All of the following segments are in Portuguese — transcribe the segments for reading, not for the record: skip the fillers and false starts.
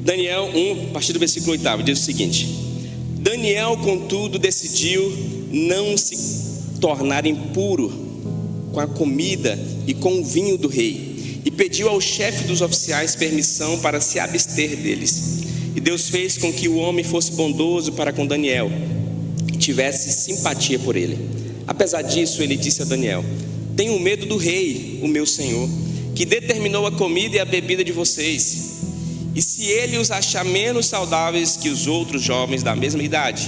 Daniel 1, a partir do versículo 8, diz o seguinte: Daniel, contudo, decidiu não se tornar impuro com a comida e com o vinho do rei, e pediu ao chefe dos oficiais permissão para se abster deles. E Deus fez com que o homem fosse bondoso para com Daniel e tivesse simpatia por ele. Apesar disso, ele disse a Daniel: tenho medo do rei, o meu senhor, que determinou a comida e a bebida de vocês. E se ele os achar menos saudáveis que os outros jovens da mesma idade,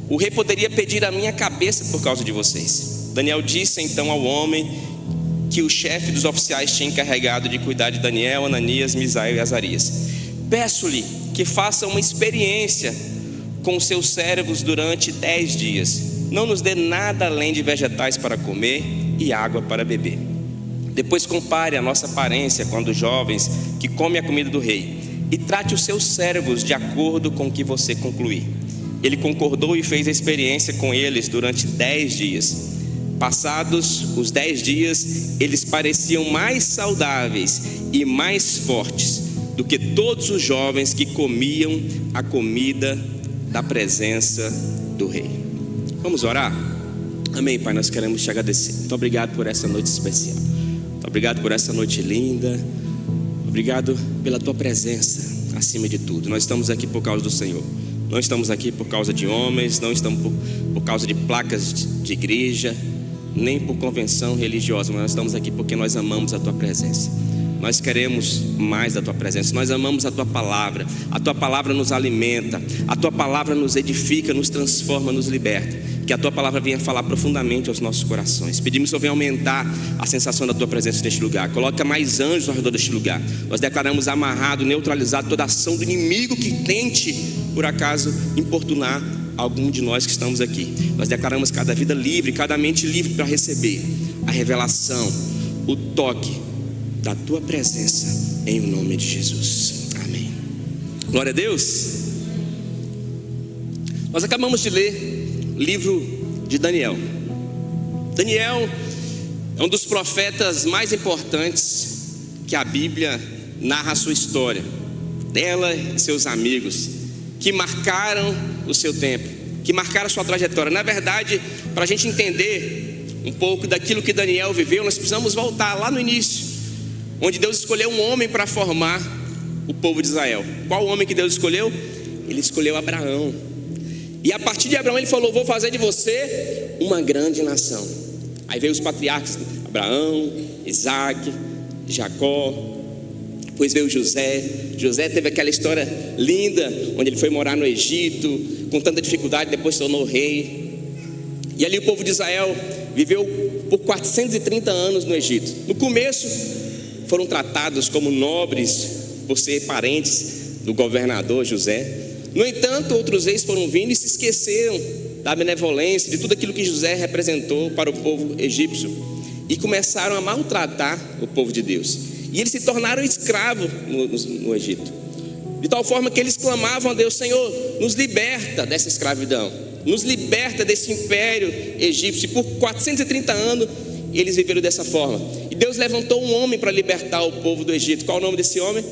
o rei poderia pedir a minha cabeça por causa de vocês. Daniel disse então ao homem que o chefe dos oficiais tinha encarregado de cuidar de Daniel, Ananias, Misael e Azarias: peço-lhe que faça uma experiência com os seus servos durante 10 dias. Não nos dê nada além de vegetais para comer e água para beber. Depois compare a nossa aparência com a dos jovens que comem a comida do rei, e trate os seus servos de acordo com o que você concluir. Ele concordou e fez a experiência com eles durante 10 dias. Passados os 10 dias, eles pareciam mais saudáveis e mais fortes do que todos os jovens que comiam a comida da presença do rei. Vamos orar? Amém, Pai, nós queremos te agradecer. Muito obrigado por essa noite especial. Muito obrigado por essa noite linda. Obrigado pela tua presença acima de tudo. Nós estamos aqui por causa do Senhor. Não estamos aqui por causa de homens, não estamos por causa de placas de igreja, nem por convenção religiosa, mas nós estamos aqui porque nós amamos a tua presença. Nós queremos mais da tua presença. Nós amamos a tua palavra. A tua palavra nos alimenta. A tua palavra nos edifica, nos transforma, nos liberta. Que a tua palavra venha falar profundamente aos nossos corações. Pedimos que o Senhor venha aumentar a sensação da tua presença neste lugar. Coloca mais anjos ao redor deste lugar. Nós declaramos amarrado, neutralizado toda ação do inimigo que tente, por acaso, importunar algum de nós que estamos aqui. Nós declaramos cada vida livre, cada mente livre para receber a revelação, o toque da tua presença, em nome de Jesus. Amém. Glória a Deus. Nós acabamos de ler o livro de Daniel. Daniel é um dos profetas mais importantes que a Bíblia narra a sua história. Ela e seus amigos, que marcaram o seu tempo, que marcaram a sua trajetória. Na verdade, para a gente entender um pouco daquilo que Daniel viveu, nós precisamos voltar lá no início, onde Deus escolheu um homem para formar o povo de Israel. Qual homem que Deus escolheu? Ele escolheu Abraão. E a partir de Abraão ele falou: vou fazer de você uma grande nação. Aí veio os patriarcas: Abraão, Isaac, Jacó. Depois veio José. José teve aquela história linda, onde ele foi morar no Egito, com tanta dificuldade, depois se tornou rei. E ali o povo de Israel viveu por 430 anos no Egito. No começo foram tratados como nobres por ser parentes do governador José. No entanto, outros reis foram vindo e se esqueceram da benevolência, de tudo aquilo que José representou para o povo egípcio, e começaram a maltratar o povo de Deus. E eles se tornaram escravos no Egito, de tal forma que eles clamavam a Deus: Senhor, nos liberta dessa escravidão, nos liberta desse império egípcio. E por 430 anos eles viveram dessa forma. E Deus levantou um homem para libertar o povo do Egito. Qual é o nome desse homem?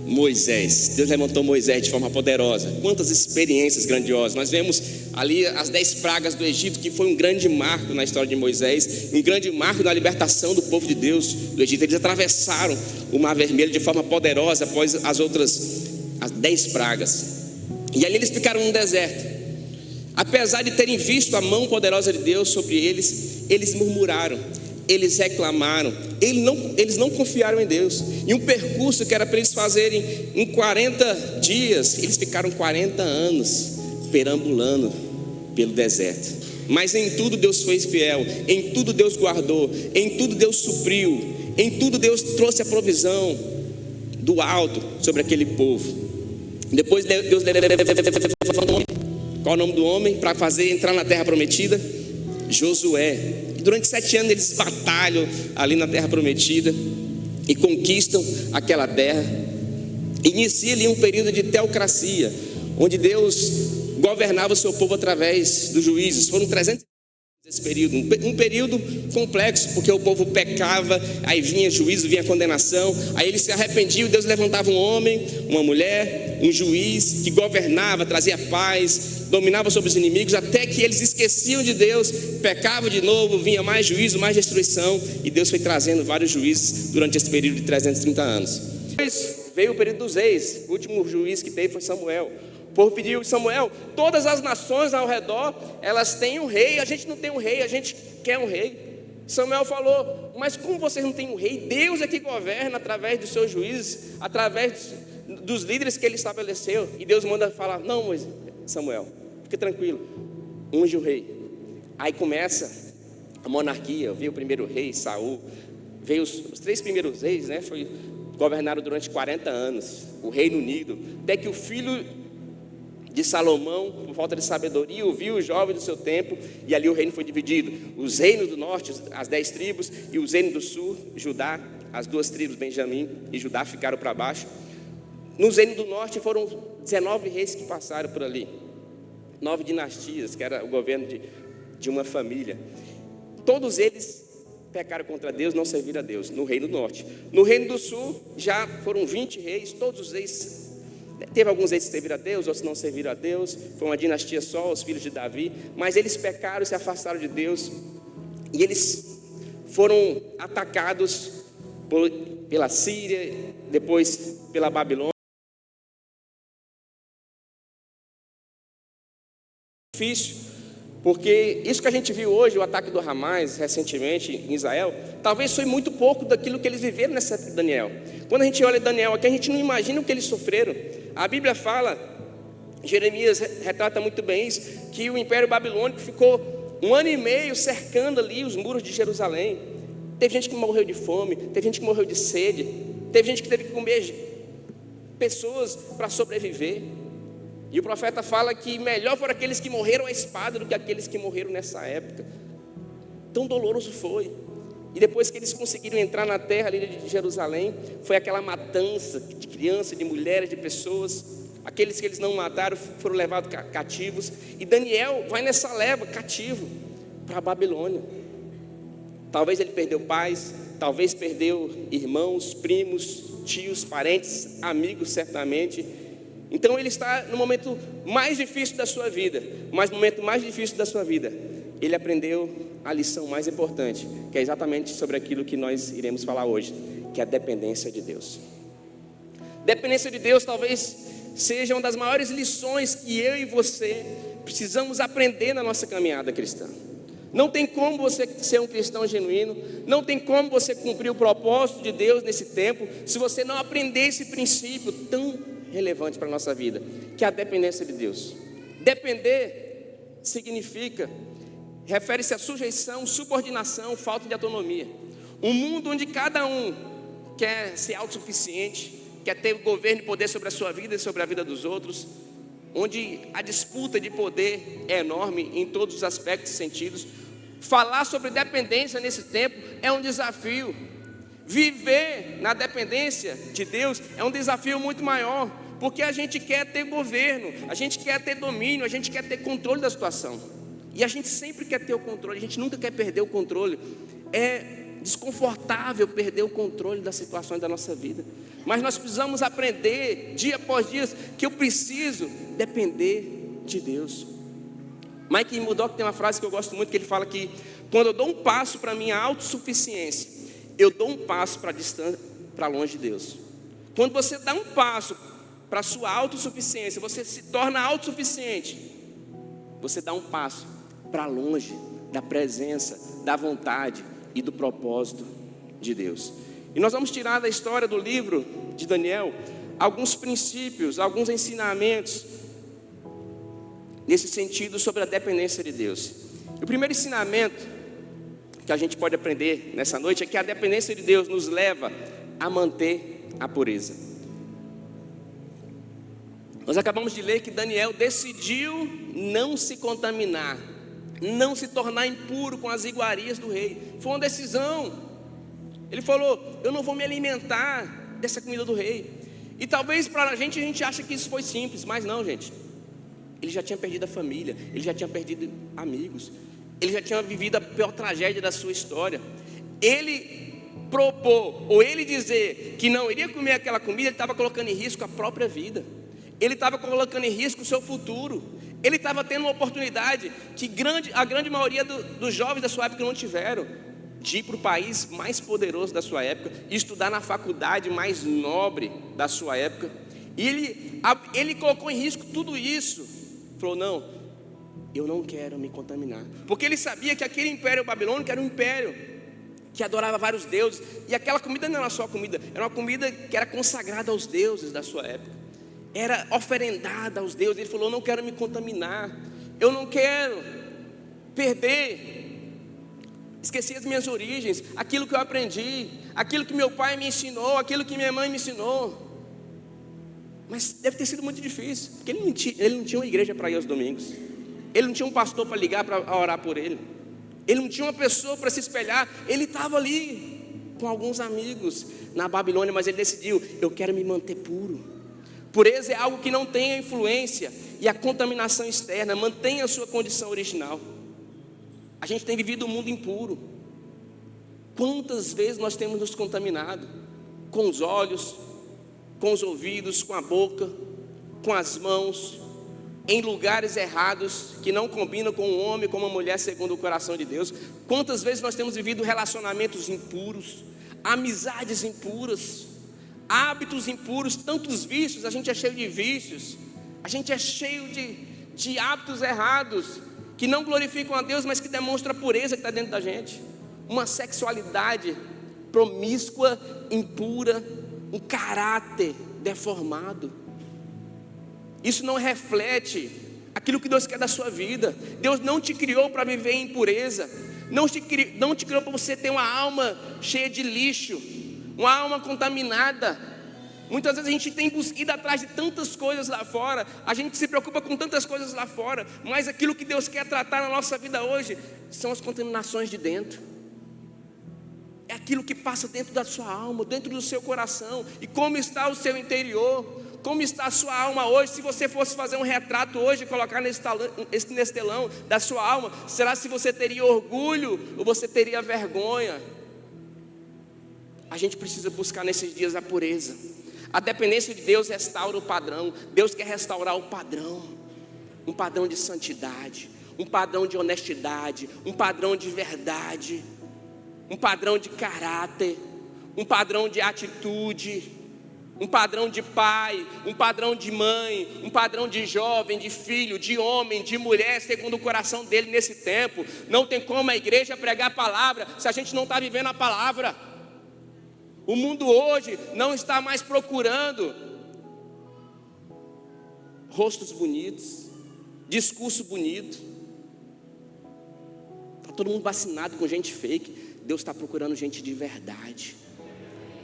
Moisés. Deus levantou Moisés de forma poderosa. Quantas experiências grandiosas. Nós vemos ali as 10 pragas do Egito, que foi um grande marco na história de Moisés, um grande marco na libertação do povo de Deus do Egito. Eles atravessaram o Mar Vermelho de forma poderosa após as 10 pragas. E ali eles ficaram no deserto. Apesar de terem visto a mão poderosa de Deus sobre eles, eles murmuraram, eles reclamaram, eles não confiaram em Deus. E um percurso que era para eles fazerem em 40 dias, eles ficaram 40 anos perambulando pelo deserto. Mas em tudo Deus foi fiel, em tudo Deus guardou, em tudo Deus supriu, em tudo Deus trouxe a provisão do alto sobre aquele povo. Depois Deus levou qual é o nome do homem para fazer entrar na terra prometida? Josué. E durante 7 anos eles batalham ali na terra prometida e conquistam aquela terra. Inicia ali um período de teocracia, onde Deus governava o seu povo através dos juízes. Foram 300 esse período, um período complexo, porque o povo pecava, aí vinha juízo, vinha condenação, aí eles se arrependiam, Deus levantava um homem, uma mulher, um juiz que governava, trazia paz, dominava sobre os inimigos, até que eles esqueciam de Deus, pecavam de novo, vinha mais juízo, mais destruição, e Deus foi trazendo vários juízes durante esse período de 330 anos. Depois veio o período dos reis, o último juiz que teve foi Samuel. O povo pediu: Samuel, todas as nações ao redor, elas têm um rei, a gente não tem um rei, a gente quer um rei. Samuel falou: mas como vocês não têm um rei? Deus é que governa através dos seus juízes, através dos líderes que ele estabeleceu. E Deus manda falar: não, Moisés, Samuel, fique tranquilo, unge o rei. Aí começa a monarquia, veio o primeiro rei, Saul, veio os 3 primeiros reis, né? Governaram durante 40 anos, o Reino Unido, até que o filho de Salomão, por falta de sabedoria, ouviu os jovens do seu tempo, e ali o reino foi dividido: os reinos do norte, as 10 tribos, e os reinos do sul, Judá, as 2 tribos, Benjamim e Judá, ficaram para baixo. Nos reinos do norte foram 19 reis que passaram por ali, 9 dinastias, que era o governo de uma família. Todos eles pecaram contra Deus, não serviram a Deus, no reino do norte. No reino do sul já foram 20 reis, todos os reis. Teve alguns reis que serviram a Deus, outros não serviram a Deus. Foi uma dinastia só, os filhos de Davi. Mas eles pecaram, se afastaram de Deus, e eles foram atacados pela Síria, depois pela Babilônia. Difícil, porque isso que a gente viu hoje, o ataque do Hamas recentemente em Israel, talvez foi muito pouco daquilo que eles viveram nessa época de Daniel. Quando a gente olha Daniel aqui, a gente não imagina o que eles sofreram. A Bíblia fala, Jeremias retrata muito bem isso, que o Império Babilônico ficou 1 ano e meio cercando ali os muros de Jerusalém. Teve gente que morreu de fome, teve gente que morreu de sede, teve gente que teve que comer pessoas para sobreviver. E o profeta fala que melhor foram aqueles que morreram à espada do que aqueles que morreram nessa época. Tão doloroso foi. E depois que eles conseguiram entrar na terra ali de Jerusalém, foi aquela matança de crianças, de mulheres, de pessoas. Aqueles que eles não mataram foram levados cativos. E Daniel vai nessa leva, cativo, para a Babilônia. Talvez ele perdeu pais, talvez perdeu irmãos, primos, tios, parentes, amigos, certamente. Então ele está no momento mais difícil da sua vida. Mas no momento mais difícil da sua vida, ele aprendeu a lição mais importante, que é exatamente sobre aquilo que nós iremos falar hoje, que é a dependência de Deus. Dependência de Deus talvez seja uma das maiores lições que eu e você precisamos aprender na nossa caminhada cristã. Não tem como você ser um cristão genuíno, não tem como você cumprir o propósito de Deus nesse tempo, se você não aprender esse princípio tão relevante para a nossa vida, que é a dependência de Deus. Depender significa, refere-se à sujeição, subordinação, falta de autonomia. Um mundo onde cada um quer ser autossuficiente, quer ter o governo e poder sobre a sua vida e sobre a vida dos outros, onde a disputa de poder é enorme em todos os aspectos e sentidos. Falar sobre dependência nesse tempo é um desafio. Viver na dependência de Deus é um desafio muito maior, porque a gente quer ter governo, a gente quer ter domínio, a gente quer ter controle da situação. E a gente sempre quer ter o controle, a gente nunca quer perder o controle. É desconfortável perder o controle das situações da nossa vida. Mas nós precisamos aprender, dia após dia, que eu preciso depender de Deus. Mike Murdock tem uma frase que eu gosto muito, que ele fala que quando eu dou um passo para a minha autossuficiência, eu dou um passo para distância, para longe de Deus. Quando você dá um passo para a sua autossuficiência, você se torna autossuficiente, você dá um passo para longe da presença, da vontade e do propósito de Deus. E nós vamos tirar da história do livro de Daniel alguns princípios, alguns ensinamentos nesse sentido sobre a dependência de Deus. O primeiro ensinamento que a gente pode aprender nessa noite é que a dependência de Deus nos leva a manter a pureza. Nós acabamos de ler que Daniel decidiu não se contaminar, não se tornar impuro com as iguarias do rei. Foi uma decisão. Ele falou: eu não vou me alimentar dessa comida do rei. E talvez para a gente acha que isso foi simples, mas não, gente. Ele já tinha perdido a família, ele já tinha perdido amigos. Ele já tinha vivido a pior tragédia da sua história. Ele propor, ou ele dizer que não iria comer aquela comida, ele estava colocando em risco a própria vida. Ele estava colocando em risco o seu futuro. Ele estava tendo uma oportunidade que a grande maioria dos jovens da sua época não tiveram, de ir para o país mais poderoso da sua época, e estudar na faculdade mais nobre da sua época. E ele colocou em risco tudo isso. Falou: não, eu não quero me contaminar. Porque ele sabia que aquele império babilônico era um império que adorava vários deuses. E aquela comida não era só comida, era uma comida que era consagrada aos deuses da sua época, era oferendada aos deuses. Ele falou: eu não quero me contaminar, eu não quero esqueci as minhas origens, aquilo que eu aprendi, aquilo que meu pai me ensinou, aquilo que minha mãe me ensinou. Mas deve ter sido muito difícil, porque ele não tinha uma igreja para ir aos domingos, ele não tinha um pastor para ligar para orar por ele, ele não tinha uma pessoa para se espelhar. Ele estava ali com alguns amigos na Babilônia, mas ele decidiu: eu quero me manter puro. Pureza é algo que não tem a influência e a contaminação externa, mantenha a sua condição original. A gente tem vivido um mundo impuro. Quantas vezes nós temos nos contaminado? Com os olhos, com os ouvidos, com a boca, com as mãos, em lugares errados que não combinam com um homem, com uma mulher segundo o coração de Deus. Quantas vezes nós temos vivido relacionamentos impuros, amizades impuras, hábitos impuros, tantos vícios. A gente é cheio de vícios, a gente é cheio de hábitos errados, que não glorificam a Deus, mas que demonstram a pureza que está dentro da gente. Uma sexualidade promíscua, impura, um caráter deformado. Isso não reflete aquilo que Deus quer da sua vida. Deus não te criou para viver em impureza, não te criou para você ter uma alma cheia de lixo, uma alma contaminada. Muitas vezes a gente tem ido atrás de tantas coisas lá fora, a gente se preocupa com tantas coisas lá fora, mas aquilo que Deus quer tratar na nossa vida hoje são as contaminações de dentro. É aquilo que passa dentro da sua alma, dentro do seu coração. E como está o seu interior? Como está a sua alma hoje? Se você fosse fazer um retrato hoje e colocar nesse telão da sua alma, será se você teria orgulho ou você teria vergonha? A gente precisa buscar nesses dias a pureza. A dependência de Deus restaura o padrão. Deus quer restaurar o padrão, um padrão de santidade, um padrão de honestidade, um padrão de verdade, um padrão de caráter, um padrão de atitude, um padrão de pai, um padrão de mãe, um padrão de jovem, de filho, de homem, de mulher, segundo o coração dele nesse tempo. Não tem como a igreja pregar a palavra se a gente não está vivendo a palavra. O mundo hoje não está mais procurando rostos bonitos, discurso bonito. Está todo mundo vacinado com gente fake. Deus está procurando gente de verdade,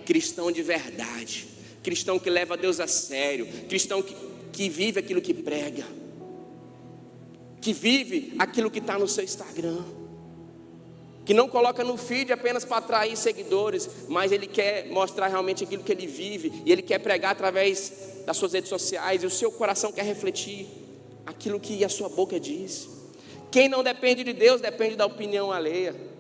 cristão de verdade, cristão que leva Deus a sério, cristão que vive aquilo que prega, que vive aquilo que está no seu Instagram, que não coloca no feed apenas para atrair seguidores, mas ele quer mostrar realmente aquilo que ele vive, e ele quer pregar através das suas redes sociais, e o seu coração quer refletir aquilo que a sua boca diz. Quem não depende de Deus, depende da opinião alheia.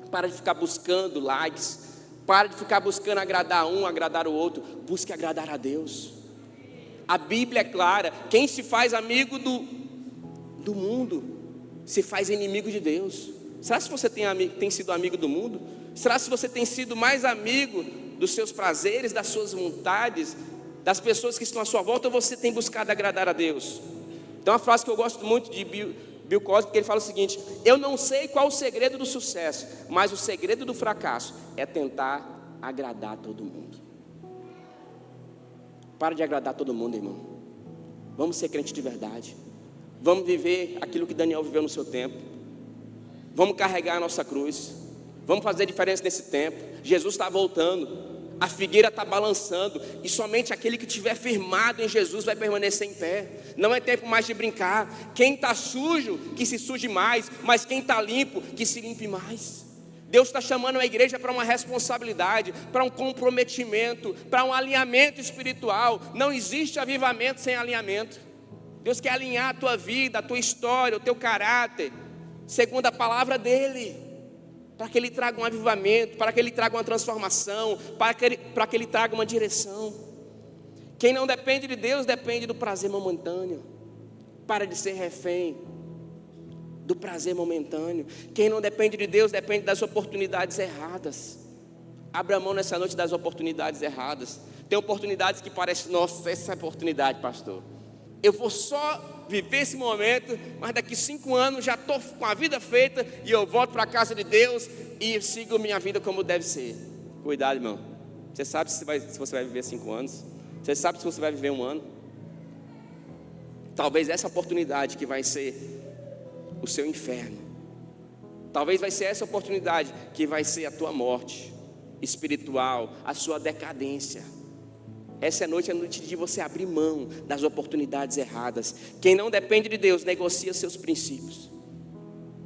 Para de ficar buscando likes, para de ficar buscando agradar um, agradar o outro, busque agradar a Deus. A Bíblia é clara: quem se faz amigo do mundo, se faz inimigo de Deus. Será que você tem sido amigo do mundo? Será que você tem sido mais amigo dos seus prazeres, das suas vontades, das pessoas que estão à sua volta, ou você tem buscado agradar a Deus? Tem uma frase que eu gosto muito de Bill Cosby, que ele fala o seguinte: eu não sei qual o segredo do sucesso, mas o segredo do fracasso é tentar agradar todo mundo. Para de agradar todo mundo, irmão. Vamos ser crente de verdade. Vamos viver aquilo que Daniel viveu no seu tempo. Vamos carregar a nossa cruz. Vamos fazer diferença nesse tempo. Jesus está voltando. A figueira está balançando, e somente aquele que estiver firmado em Jesus vai permanecer em pé. Não é tempo mais de brincar. Quem está sujo, que se suje mais, mas quem está limpo, que se limpe mais. Deus está chamando a igreja para uma responsabilidade, para um comprometimento, para um alinhamento espiritual. Não existe avivamento sem alinhamento. Deus quer alinhar a tua vida, a tua história, o teu caráter. segundo a palavra dele, para que ele traga um avivamento, para que ele traga uma transformação, para que ele traga uma direção. Quem não depende de Deus depende do prazer momentâneo. Para de ser refém do prazer momentâneo. Quem não depende de Deus depende das oportunidades erradas. Abra mão nessa noite das oportunidades erradas. Tem oportunidades que parecem, nossa, essa é a oportunidade, pastor. Eu vou só viver esse momento, mas daqui 5 anos já estou com a vida feita e eu volto para a casa de Deus e sigo minha vida como deve ser. Cuidado, irmão. Você sabe se você vai viver 5 anos? Você sabe se você vai viver 1 ano? Talvez essa oportunidade que vai ser o seu inferno. Talvez vai ser essa oportunidade que vai ser a tua morte espiritual, a sua decadência. Essa noite é a noite de você abrir mão das oportunidades erradas. Quem não depende de Deus negocia seus princípios.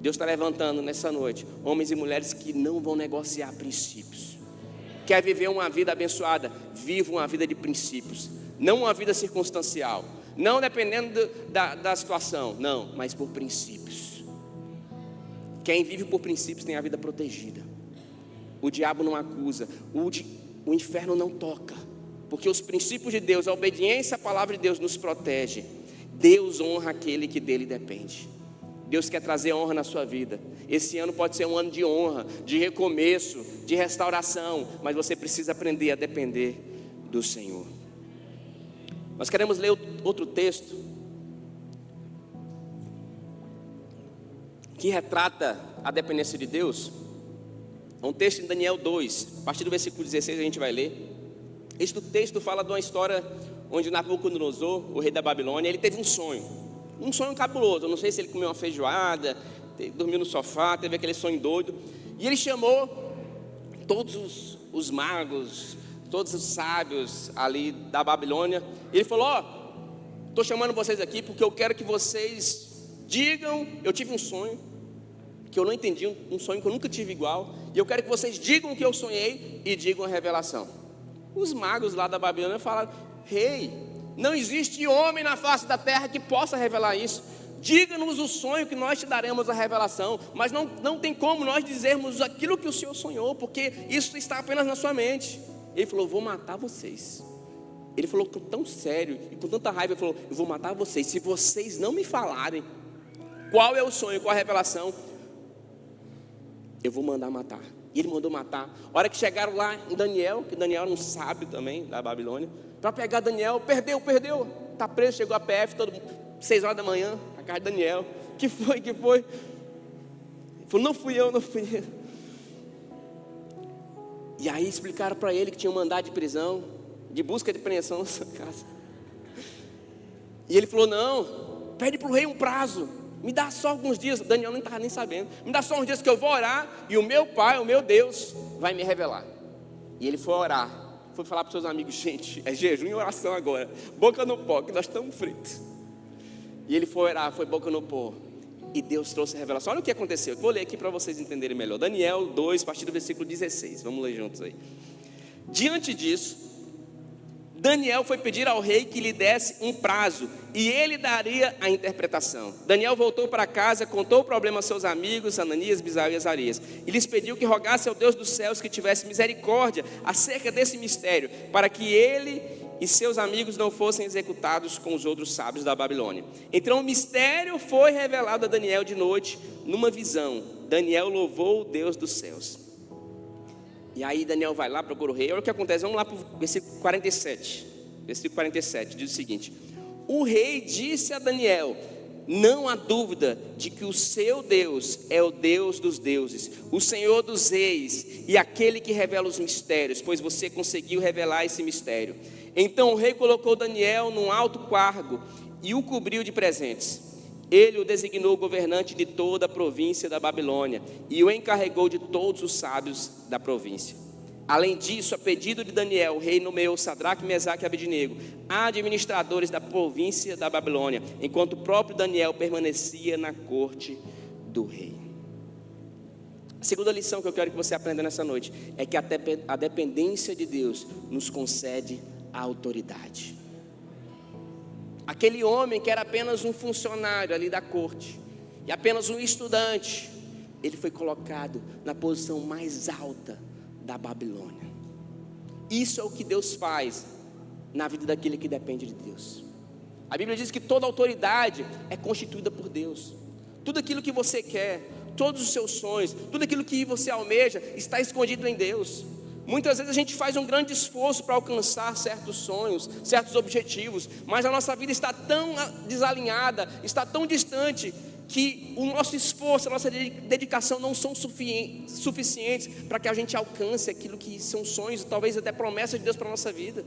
Deus está levantando nessa noite homens e mulheres que não vão negociar princípios. Quer viver uma vida abençoada? Viva uma vida de princípios, não uma vida circunstancial, não dependendo da situação, não, mas por princípios. Quem vive por princípios tem a vida protegida. O diabo não acusa, o inferno não toca, porque os princípios de Deus, a obediência à palavra de Deus nos protege. Deus honra aquele que dele depende. Deus quer trazer honra na sua vida. Esse ano pode ser um ano de honra, de recomeço, de restauração, mas você precisa aprender a depender do Senhor. Nós queremos ler outro texto que retrata a dependência de Deus. É um texto em Daniel 2, a partir do versículo 16 a gente vai ler. Este texto fala de uma história onde Nabucodonosor, o rei da Babilônia, ele teve um sonho cabuloso. Eu não sei se ele comeu uma feijoada, dormiu no sofá, teve aquele sonho doido. E ele chamou todos os magos, todos os sábios ali da Babilônia. E ele falou: estou chamando vocês aqui porque eu quero que vocês digam. Eu tive um sonho que eu não entendi, um sonho que eu nunca tive igual. E eu quero que vocês digam o que eu sonhei e digam a revelação. Os magos lá da Babilônia falaram: rei, não existe homem na face da terra que possa revelar isso. Diga-nos o sonho que nós te daremos a revelação. Mas não tem como nós dizermos aquilo que o Senhor sonhou, porque isso está apenas na sua mente. Ele falou: vou matar vocês. Ele falou tão sério e com tanta raiva, ele falou: eu vou matar vocês. Se vocês não me falarem qual é o sonho, qual é a revelação, eu vou mandar matar. E ele mandou matar. A hora que chegaram lá em Daniel, que Daniel era um sábio também da Babilônia, para pegar Daniel, perdeu, está preso. Chegou a PF, 6 horas da manhã, a casa de Daniel. Que foi? Ele falou: não fui eu. E aí explicaram para ele que tinha um mandado de prisão, de busca de apreensão na sua casa. E ele falou: não, pede para o rei um prazo, me dá só alguns dias. Daniel não estava nem sabendo. Me dá só uns dias que eu vou orar e o meu pai, o meu Deus, vai me revelar. E ele foi orar. Foi falar para os seus amigos: gente, é jejum e oração agora, boca no pó, que nós estamos fritos. E ele foi orar, foi boca no pó, e Deus trouxe a revelação. Olha o que aconteceu, eu vou ler aqui para vocês entenderem melhor. Daniel 2, a partir do versículo 16, vamos ler juntos aí. Diante disso, Daniel foi pedir ao rei que lhe desse um prazo, e ele daria a interpretação. Daniel voltou para casa, contou o problema aos seus amigos, Ananias, Misael e Azarias, e lhes pediu que rogasse ao Deus dos céus que tivesse misericórdia acerca desse mistério, para que ele e seus amigos não fossem executados com os outros sábios da Babilônia. Então o mistério foi revelado a Daniel de noite, numa visão. Daniel louvou o Deus dos céus. E aí Daniel vai lá, procura o rei. Olha o que acontece, vamos lá para o versículo 47. Versículo 47 diz o seguinte: o rei disse a Daniel: não há dúvida de que o seu Deus é o Deus dos deuses, o Senhor dos reis e aquele que revela os mistérios, pois você conseguiu revelar esse mistério. Então o rei colocou Daniel num alto cargo e o cobriu de presentes. Ele o designou governante de toda a província da Babilônia e o encarregou de todos os sábios da província. Além disso, a pedido de Daniel, o rei nomeou Sadraque, Mesaque e Abednego administradores da província da Babilônia, enquanto o próprio Daniel permanecia na corte do rei. A segunda lição que eu quero que você aprenda nessa noite é que a dependência de Deus nos concede a autoridade. Aquele homem que era apenas um funcionário ali da corte, e apenas um estudante, ele foi colocado na posição mais alta da Babilônia. Isso é o que Deus faz na vida daquele que depende de Deus. A Bíblia diz que toda autoridade é constituída por Deus. Tudo aquilo que você quer, todos os seus sonhos, tudo aquilo que você almeja, está escondido em Deus. Muitas vezes a gente faz um grande esforço para alcançar certos sonhos, certos objetivos, mas a nossa vida está tão desalinhada, está tão distante, que o nosso esforço, a nossa dedicação não são suficientes para que a gente alcance aquilo que são sonhos, talvez até promessas de Deus para a nossa vida.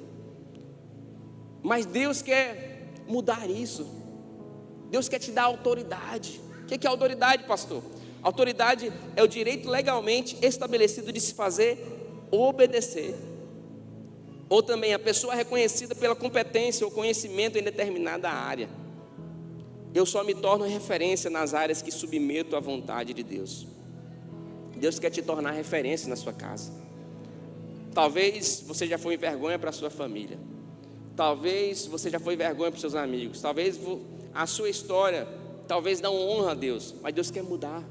Mas Deus quer mudar isso. Deus quer te dar autoridade. O que é autoridade, pastor? Autoridade é o direito legalmente estabelecido de se fazer obedecer. Ou também a pessoa reconhecida pela competência ou conhecimento em determinada área. Eu só me torno referência nas áreas que submeto à vontade de Deus. Deus quer te tornar referência na sua casa. Talvez você já foi vergonha para a sua família. Talvez você já foi vergonha para os seus amigos. Talvez a sua história, talvez não honra a Deus. Mas Deus quer mudar.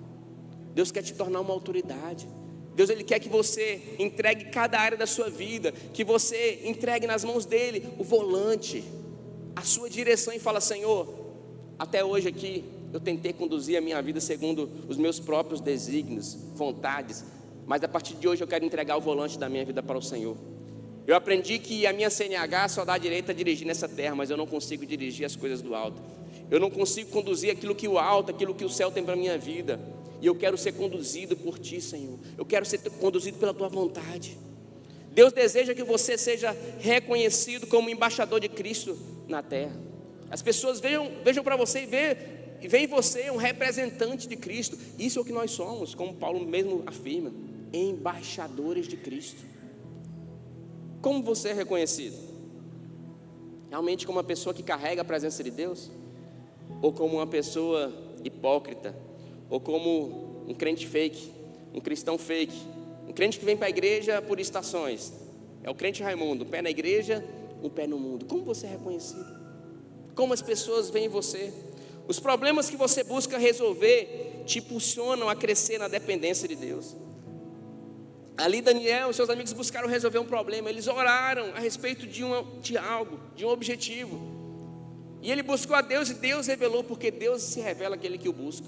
Deus quer te tornar uma autoridade. Deus, Ele quer que você entregue cada área da sua vida, que você entregue nas mãos dEle o volante, a sua direção, e fala: Senhor, até hoje aqui eu tentei conduzir a minha vida segundo os meus próprios desígnios, vontades, mas a partir de hoje eu quero entregar o volante da minha vida para o Senhor. Eu aprendi que a minha CNH só dá direito a dirigir nessa terra, mas eu não consigo dirigir as coisas do alto. Eu não consigo conduzir aquilo que o alto, aquilo que o céu tem para a minha vida. E eu quero ser conduzido por Ti, Senhor. Eu quero ser conduzido pela Tua vontade. Deus deseja que você seja reconhecido como embaixador de Cristo na terra. As pessoas vejam para você e veem em você um representante de Cristo. Isso é o que nós somos, como Paulo mesmo afirma, embaixadores de Cristo. Como você é reconhecido? Realmente como uma pessoa que carrega a presença de Deus? Ou como uma pessoa hipócrita? Ou como um crente fake, um cristão fake, um crente que vem para a igreja por estações? É o crente Raimundo, um pé na igreja, um pé no mundo. Como você é reconhecido? Como as pessoas veem você? Os problemas que você busca resolver te impulsionam a crescer na dependência de Deus. Ali Daniel e seus amigos buscaram resolver um problema. Eles oraram a respeito de algo, de um objetivo. E ele buscou a Deus e Deus revelou, porque Deus se revela àquele que o busca.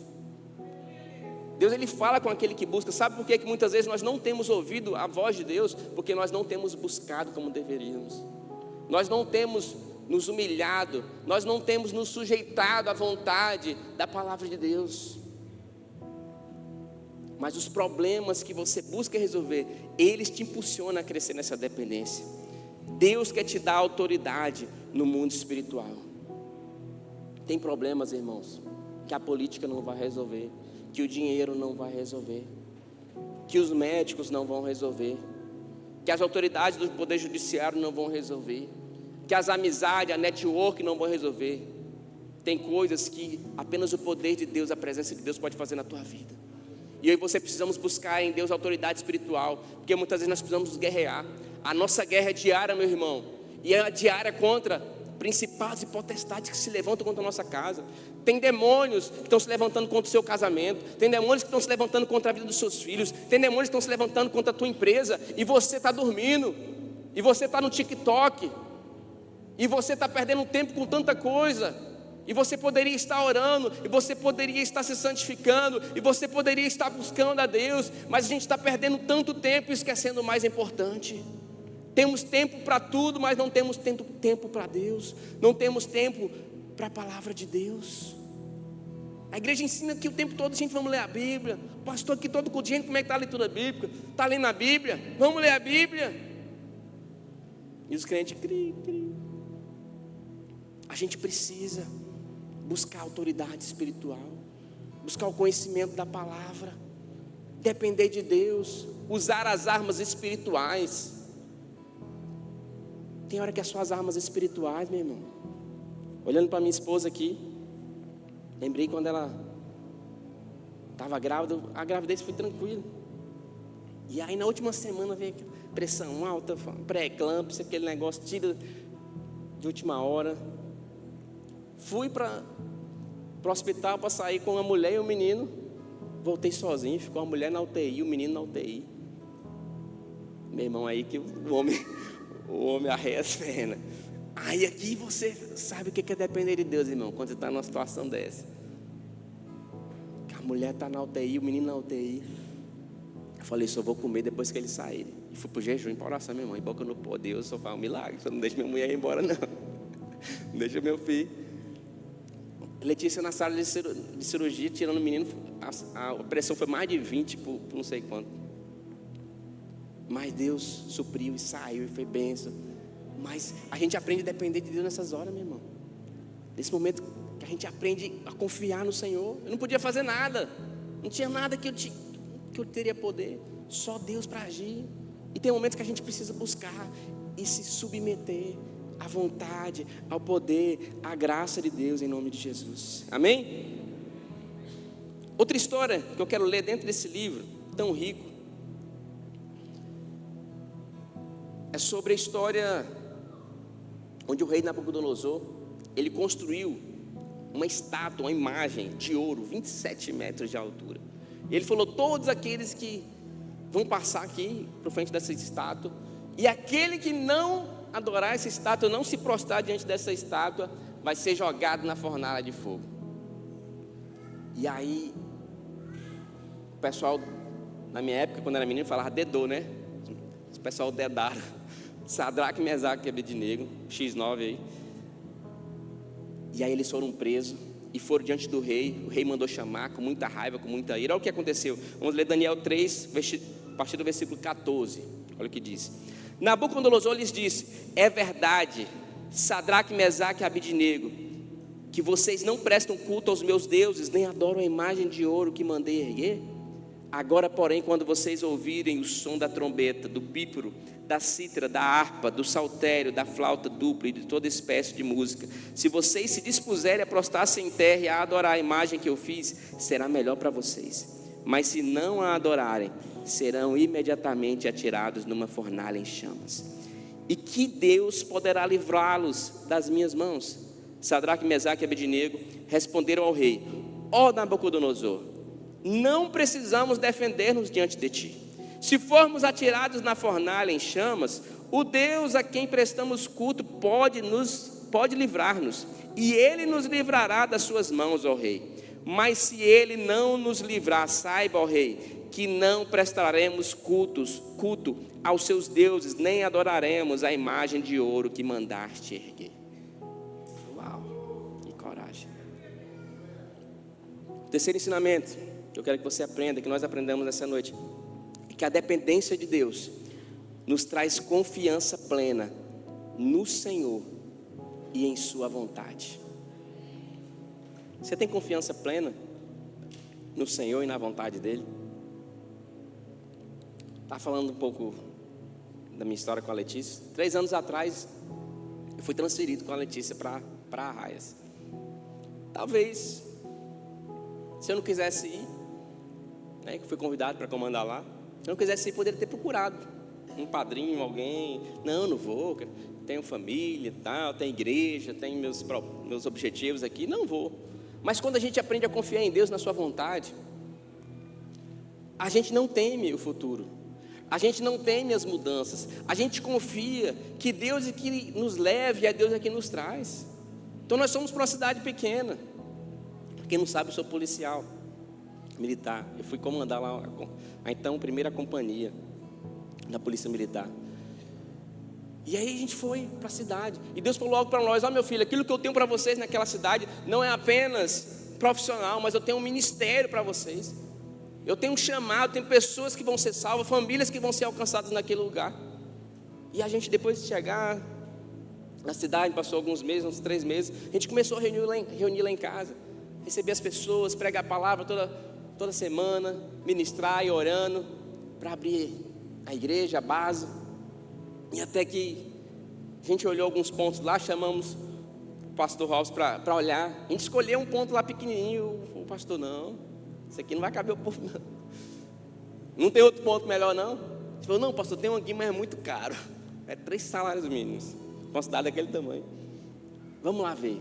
Deus, Ele fala com aquele que busca. Sabe por que muitas vezes nós não temos ouvido a voz de Deus? Porque nós não temos buscado como deveríamos. Nós não temos nos humilhado, nós não temos nos sujeitado à vontade da palavra de Deus. Mas os problemas que você busca resolver, eles te impulsionam a crescer nessa dependência. Deus quer te dar autoridade no mundo espiritual. Tem problemas, irmãos, que a política não vai resolver, que o dinheiro não vai resolver, que os médicos não vão resolver, que as autoridades do poder judiciário não vão resolver, que as amizades, a network não vão resolver. Tem coisas que apenas o poder de Deus, a presença de Deus pode fazer na tua vida. E eu e você precisamos buscar em Deus autoridade espiritual, porque muitas vezes nós precisamos guerrear. A nossa guerra é diária, meu irmão, e é diária contra principados e potestades que se levantam contra a nossa casa. Tem demônios que estão se levantando contra o seu casamento. Tem demônios que estão se levantando contra a vida dos seus filhos. Tem demônios que estão se levantando contra a tua empresa. E você está dormindo. E você está no TikTok. E você está perdendo tempo com tanta coisa. E você poderia estar orando. E você poderia estar se santificando. E você poderia estar buscando a Deus. Mas a gente está perdendo tanto tempo e esquecendo o mais importante. Temos tempo para tudo, mas não temos tempo para Deus. Não temos tempo para a palavra de Deus. A igreja ensina que o tempo todo a gente vamos ler a Bíblia. Pastor, aqui todo dia, como é que está a leitura bíblica? Está lendo a Bíblia? Vamos ler a Bíblia. E os crentes, cri. A gente precisa buscar autoridade espiritual, buscar o conhecimento da palavra, depender de Deus, usar as armas espirituais. Tem hora que as suas armas espirituais, meu irmão. Olhando para minha esposa aqui, lembrei quando ela estava grávida, a gravidez foi tranquila. E aí na última semana veio pressão alta, pré-eclâmpsia, aquele negócio, tira de última hora. Fui para para o hospital para sair com uma mulher e um menino. Voltei sozinho, ficou a mulher na UTI e o menino na UTI. Meu irmão, aí que o homem arreia as pernas. Aí aqui você sabe o que é depender de Deus, irmão, quando você está numa situação dessa. A mulher está na UTI, o menino na UTI. Eu falei, só vou comer depois que eles saírem. E fui para o jejum, para oração, meu irmão. E boca no pó, Deus só faz um milagre. Só não deixa minha mulher ir embora, não. Não deixa meu filho. Letícia na sala de cirurgia, tirando o menino. A pressão foi mais de 20 por não sei quanto. Mas Deus supriu e saiu e foi bênção. Mas a gente aprende a depender de Deus nessas horas, meu irmão. Nesse momento que a gente aprende a confiar no Senhor. Eu não podia fazer nada. Não tinha nada que eu teria poder. Só Deus para agir. E tem momentos que a gente precisa buscar e se submeter à vontade, ao poder, à graça de Deus em nome de Jesus. Amém? Outra história que eu quero ler dentro desse livro, tão rico, é sobre a história onde o rei Nabucodonosor, ele construiu uma estátua, uma imagem de ouro, 27 metros de altura. E ele falou, todos aqueles que vão passar aqui para frente dessa estátua, e aquele que não adorar essa estátua, não se prostrar diante dessa estátua, vai ser jogado na fornalha de fogo. E aí, o pessoal, na minha época, quando era menino, falava dedou, né? O pessoal dedaram. Sadraque, Mesaque e Abednego, X9 aí. E aí eles foram presos e foram diante do rei. O rei mandou chamar com muita raiva, com muita ira. Olha o que aconteceu. Vamos ler Daniel 3, a partir do versículo 14. Olha o que diz. Nabucodonosor lhes disse, é verdade, Sadraque, Mesaque e Abednego, que vocês não prestam culto aos meus deuses, nem adoram a imagem de ouro que mandei erguer? Agora, porém, quando vocês ouvirem o som da trombeta, do pífaro, da cítara, da harpa, do saltério, da flauta dupla e de toda espécie de música, se vocês se dispuserem a prostrar-se em terra e a adorar a imagem que eu fiz, será melhor para vocês. Mas se não a adorarem, serão imediatamente atirados numa fornalha em chamas. E que Deus poderá livrá-los das minhas mãos? Sadraque, Mesaque e Abednego responderam ao rei, ó Nabucodonosor, não precisamos defender-nos diante de ti. Se formos atirados na fornalha em chamas, o Deus a quem prestamos culto pode livrar-nos, e Ele nos livrará das suas mãos, ó rei. Mas se Ele não nos livrar, saiba, ó rei, que não prestaremos culto aos seus deuses, nem adoraremos a imagem de ouro que mandaste erguer. Uau, que coragem. Terceiro ensinamento que eu quero que você aprenda, que nós aprendamos nessa noite, é que a dependência de Deus nos traz confiança plena no Senhor e em sua vontade. Você tem confiança plena no Senhor e na vontade dEle? Estava falando um pouco da minha história com a Letícia. 3 anos atrás, eu fui transferido com a Letícia para Arraias. Talvez, se eu não quisesse ir, né, que fui convidado para comandar lá, se eu não quisesse ir, poderia ter procurado um padrinho, alguém. Não vou, tenho família, tal, tenho igreja, tenho meus objetivos aqui, não vou. Mas quando a gente aprende a confiar em Deus, na sua vontade, a gente não teme o futuro. A gente não teme as mudanças. A gente confia que Deus é que nos leva e é Deus é que nos traz. Então nós somos para uma cidade pequena. Quem não sabe, eu sou policial militar. Eu fui comandar lá a então primeira companhia da Polícia Militar. E aí a gente foi para a cidade. E Deus falou logo para nós, ó meu filho, aquilo que eu tenho para vocês naquela cidade não é apenas profissional, mas eu tenho um ministério para vocês. Eu tenho um chamado, tenho pessoas que vão ser salvas, famílias que vão ser alcançadas naquele lugar. E a gente, depois de chegar na cidade, passou alguns meses, uns 3 meses, a gente começou a reunir lá em casa, receber as pessoas, pregar a palavra toda semana, ministrar e orando, para abrir a igreja, a base. E até que a gente olhou alguns pontos lá, chamamos o pastor Robson para olhar. A gente escolheu um ponto lá pequenininho, o pastor, não, isso aqui não vai caber o povo, não. Não tem outro ponto melhor, não? Ele falou, não, pastor, tem um aqui, mas é muito caro. É 3 salários mínimos, uma cidade daquele tamanho. Vamos lá ver.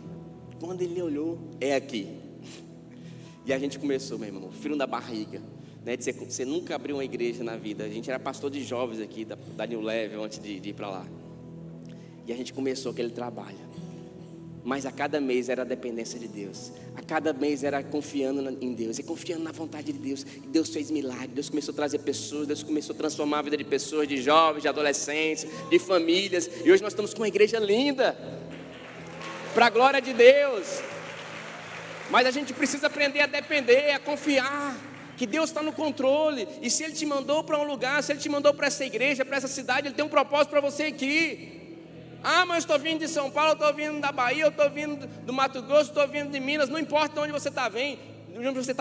Quando ele olhou, é aqui. E a gente começou, meu irmão, frio na barriga, né? De você nunca abriu uma igreja na vida. A gente era pastor de jovens aqui, da New Level, antes de ir para lá. E a gente começou aquele trabalho. Mas a cada mês era a dependência de Deus. A cada mês era confiando em Deus, e confiando na vontade de Deus. E Deus fez milagre, Deus começou a trazer pessoas, Deus começou a transformar a vida de pessoas, de jovens, de adolescentes, de famílias. E hoje nós estamos com uma igreja linda, para a glória de Deus. Mas a gente precisa aprender a depender, a confiar que Deus está no controle. E se Ele te mandou para um lugar, se Ele te mandou para essa igreja, para essa cidade, Ele tem um propósito para você aqui. Ah, mas eu estou vindo de São Paulo, eu estou vindo da Bahia, eu estou vindo do Mato Grosso, estou vindo de Minas. Não importa de onde você está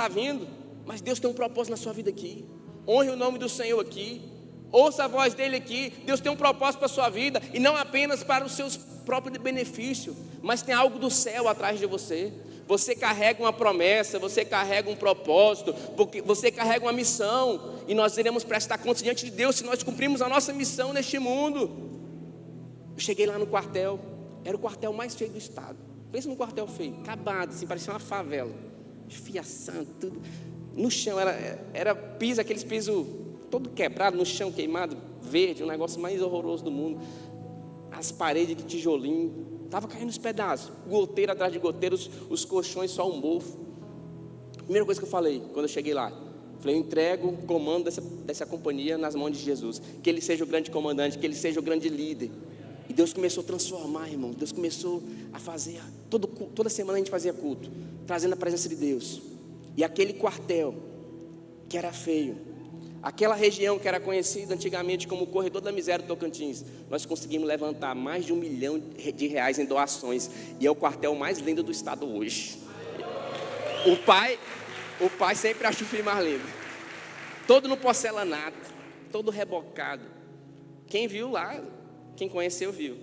vindo, mas Deus tem um propósito na sua vida aqui. Honre o nome do Senhor aqui, ouça a voz dEle aqui. Deus tem um propósito para a sua vida, e não apenas para os seus próprios benefícios, mas tem algo do céu atrás de você. Você carrega uma promessa, você carrega um propósito, porque você carrega uma missão, e nós iremos prestar contas diante de Deus se nós cumprirmos a nossa missão neste mundo. Eu cheguei lá no quartel, era o quartel mais feio do estado. Pensa num quartel feio, acabado, assim, parecia uma favela, fiação, tudo. No chão, era piso, aqueles pisos todo quebrado, no chão queimado, verde, um negócio mais horroroso do mundo. As paredes de tijolinho, estava caindo os pedaços, goteiro atrás de goteiros, os colchões só um mofo. Primeira coisa que eu falei, quando eu cheguei lá, falei, eu entrego o comando dessa companhia nas mãos de Jesus, que Ele seja o grande comandante, que Ele seja o grande líder. E Deus começou a transformar, irmão. Deus começou a fazer, toda semana a gente fazia culto, trazendo a presença de Deus. E aquele quartel, que era feio, aquela região que era conhecida antigamente como o Corredor da Miséria do Tocantins, nós conseguimos levantar mais de R$1 milhão em doações. E é o quartel mais lindo do estado hoje. O pai sempre acha o filho mais lindo. Todo no porcelanato, todo rebocado. Quem viu lá, quem conheceu viu.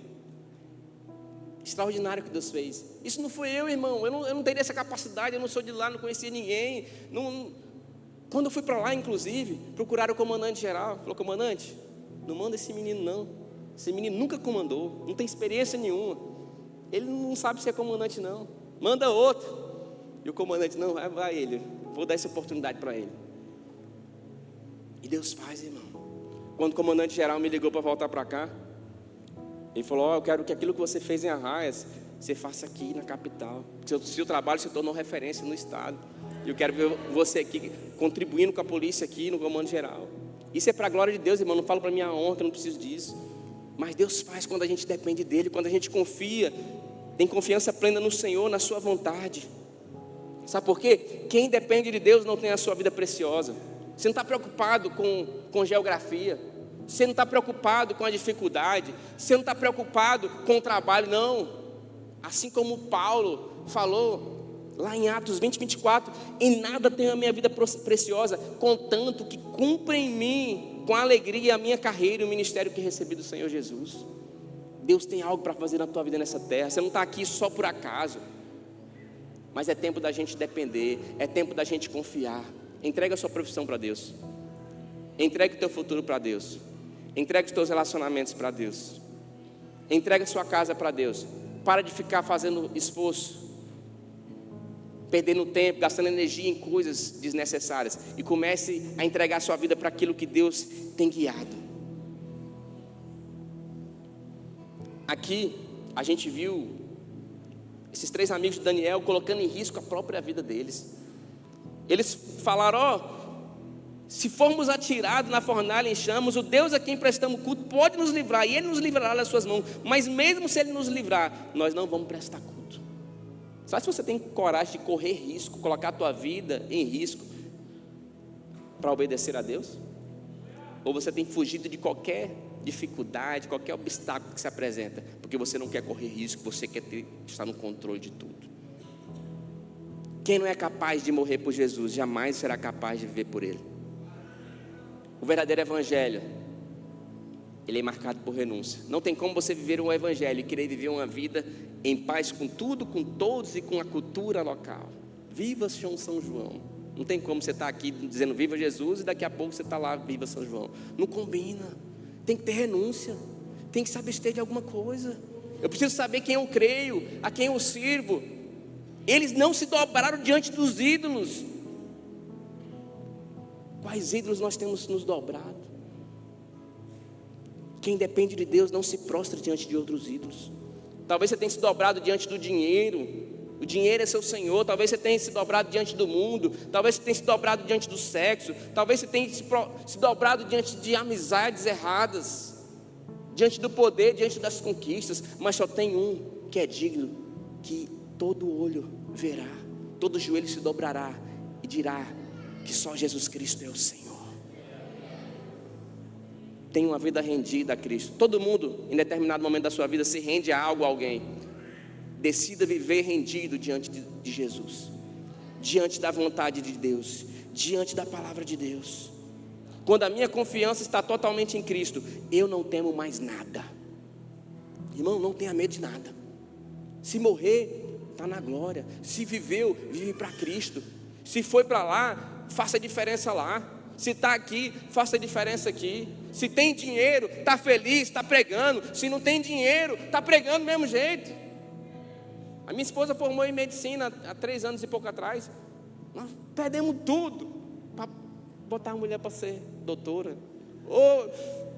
Extraordinário que Deus fez. Isso não foi eu, irmão. Eu não teria essa capacidade. Eu não sou de lá, não conhecia ninguém. Quando eu fui para lá, inclusive, procuraram o comandante geral. Falou, comandante, não manda esse menino não. Esse menino nunca comandou, não tem experiência nenhuma. Ele não sabe ser comandante não. Manda outro. E o comandante, não, vai ele. Vou dar essa oportunidade para ele. E Deus faz, irmão. Quando o comandante geral me ligou para voltar para cá, ele falou, eu quero que aquilo que você fez em Arraias, você faça aqui na capital. Seu trabalho se tornou referência no estado. E eu quero ver você aqui contribuindo com a polícia aqui no comando geral. Isso é para a glória de Deus, irmão. Não falo para minha honra, eu não preciso disso. Mas Deus faz quando a gente depende dEle, quando a gente confia, tem confiança plena no Senhor, na sua vontade. Sabe por quê? Quem depende de Deus não tem a sua vida preciosa. Você não está preocupado com geografia. Você não está preocupado com a dificuldade. Você não está preocupado com o trabalho, não. Assim como Paulo falou lá em Atos 20, 24, em nada tenho a minha vida preciosa, contanto que cumpra em mim com alegria a minha carreira e o ministério que recebi do Senhor Jesus. Deus tem algo para fazer na tua vida nessa terra. Você não está aqui só por acaso. Mas é tempo da gente depender, é tempo da gente confiar. Entrega a sua profissão para Deus. Entrega o teu futuro para Deus. Entrega os teus relacionamentos para Deus. Entrega a sua casa para Deus. Para de ficar fazendo esforço, perdendo tempo, gastando energia em coisas desnecessárias, e comece a entregar a sua vida para aquilo que Deus tem guiado. Aqui a gente viu esses 3 amigos de Daniel colocando em risco a própria vida deles. Eles falaram, se formos atirados na fornalha em chamas, o Deus a quem prestamos culto pode nos livrar, e Ele nos livrará das suas mãos. Mas mesmo se Ele nos livrar, nós não vamos prestar culto. Sabe se você tem coragem de correr risco, colocar a tua vida em risco para obedecer a Deus? Ou você tem fugido de qualquer dificuldade, qualquer obstáculo que se apresenta, porque você não quer correr risco, você quer estar no controle de tudo? Quem não é capaz de morrer por Jesus, jamais será capaz de viver por Ele. O verdadeiro evangelho, ele é marcado por renúncia. Não tem como você viver um evangelho e querer viver uma vida em paz com tudo, com todos e com a cultura local. Viva São João. Não tem como você estar aqui dizendo viva Jesus e daqui a pouco você está lá, viva São João. Não combina. Tem que ter renúncia. Tem que se abster de alguma coisa. Eu preciso saber quem eu creio, a quem eu sirvo. Eles não se dobraram diante dos ídolos. Quais ídolos nós temos nos dobrado? Quem depende de Deus não se prostra diante de outros ídolos. Talvez você tenha se dobrado diante do dinheiro. O dinheiro é seu senhor. Talvez você tenha se dobrado diante do mundo. Talvez você tenha se dobrado diante do sexo. Talvez você tenha se dobrado diante de amizades erradas, diante do poder, diante das conquistas. Mas só tem um que é digno, que todo olho verá, todo joelho se dobrará e dirá que só Jesus Cristo é o Senhor. Tenha uma vida rendida a Cristo. Todo mundo, em determinado momento da sua vida, se rende a algo, a alguém. Decida viver rendido diante de Jesus, diante da vontade de Deus, diante da palavra de Deus. Quando a minha confiança está totalmente em Cristo, eu não temo mais nada. Irmão, não tenha medo de nada. Se morrer, está na glória. Se viveu, vive para Cristo. Se foi para lá, faça a diferença lá. Se está aqui, faça a diferença aqui. Se tem dinheiro, está feliz, está pregando. Se não tem dinheiro, está pregando do mesmo jeito. A minha esposa formou em medicina há 3 anos e pouco atrás. Nós perdemos tudo para botar a mulher para ser doutora.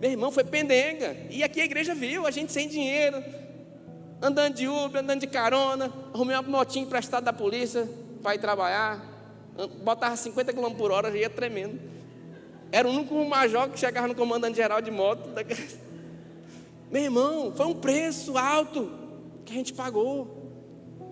Meu irmão, foi pendenga. E aqui a igreja viu, a gente sem dinheiro, andando de Uber, andando de carona. Arrumei uma motinha emprestada da polícia para ir trabalhar. Botava 50 km por hora, já ia tremendo. Era o único major que chegava no comandante geral de moto. Meu irmão, foi um preço alto que a gente pagou.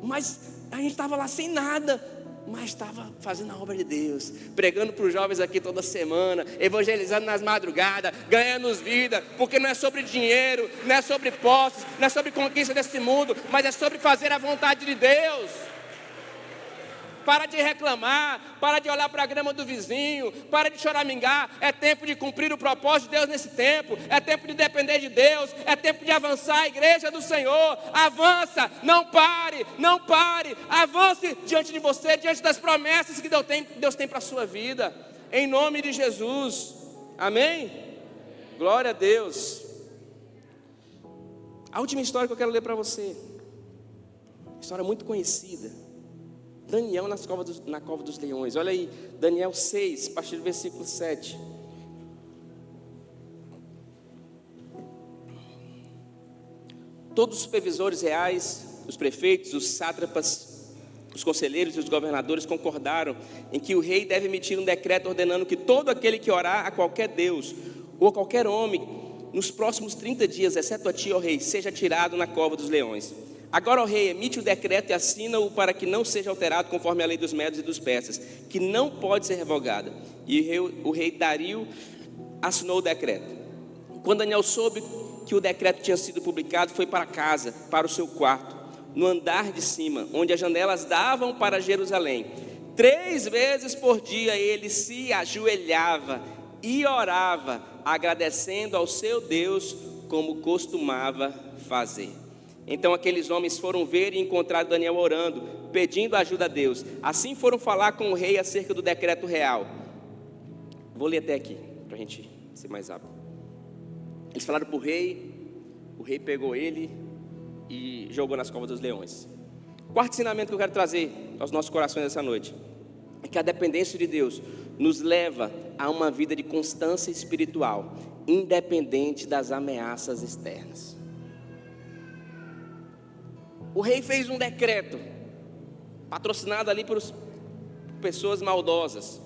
Mas a gente estava lá sem nada, mas estava fazendo a obra de Deus, pregando para os jovens aqui toda semana, evangelizando nas madrugadas, ganhando-os vida, porque não é sobre dinheiro, não é sobre posses, não é sobre conquista desse mundo, mas é sobre fazer a vontade de Deus. Para de reclamar, para de olhar para a grama do vizinho, para de choramingar. É tempo de cumprir o propósito de Deus nesse tempo. É tempo de depender de Deus. É tempo de avançar a igreja do Senhor. Avança, não pare, não pare. Avance diante de você, diante das promessas que Deus tem para a sua vida. Em nome de Jesus. Amém? Glória a Deus. A última história que eu quero ler para você. História muito conhecida. Daniel na cova dos leões. Olha aí, Daniel 6, a partir do versículo 7. Todos os supervisores reais, os prefeitos, os sátrapas, os conselheiros e os governadores concordaram em que o rei deve emitir um decreto ordenando que todo aquele que orar a qualquer Deus ou a qualquer homem nos próximos 30 dias, exceto a ti, ó rei, seja tirado na cova dos leões. Agora o rei emite o decreto e assina-o para que não seja alterado conforme a lei dos medos e dos persas, que não pode ser revogada. E o rei Dario assinou o decreto. Quando Daniel soube que o decreto tinha sido publicado, foi para casa, para o seu quarto, no andar de cima, onde as janelas davam para Jerusalém. 3 vezes por dia ele se ajoelhava e orava, agradecendo ao seu Deus, como costumava fazer. Então aqueles homens foram ver e encontraram Daniel orando, pedindo ajuda a Deus. Assim foram falar com o rei acerca do decreto real. Vou ler até aqui, para a gente ser mais rápido. Eles falaram para o rei pegou ele e jogou nas covas dos leões. Quarto ensinamento que eu quero trazer aos nossos corações essa noite é que a dependência de Deus nos leva a uma vida de constância espiritual, independente das ameaças externas. O rei fez um decreto, patrocinado ali por pessoas maldosas,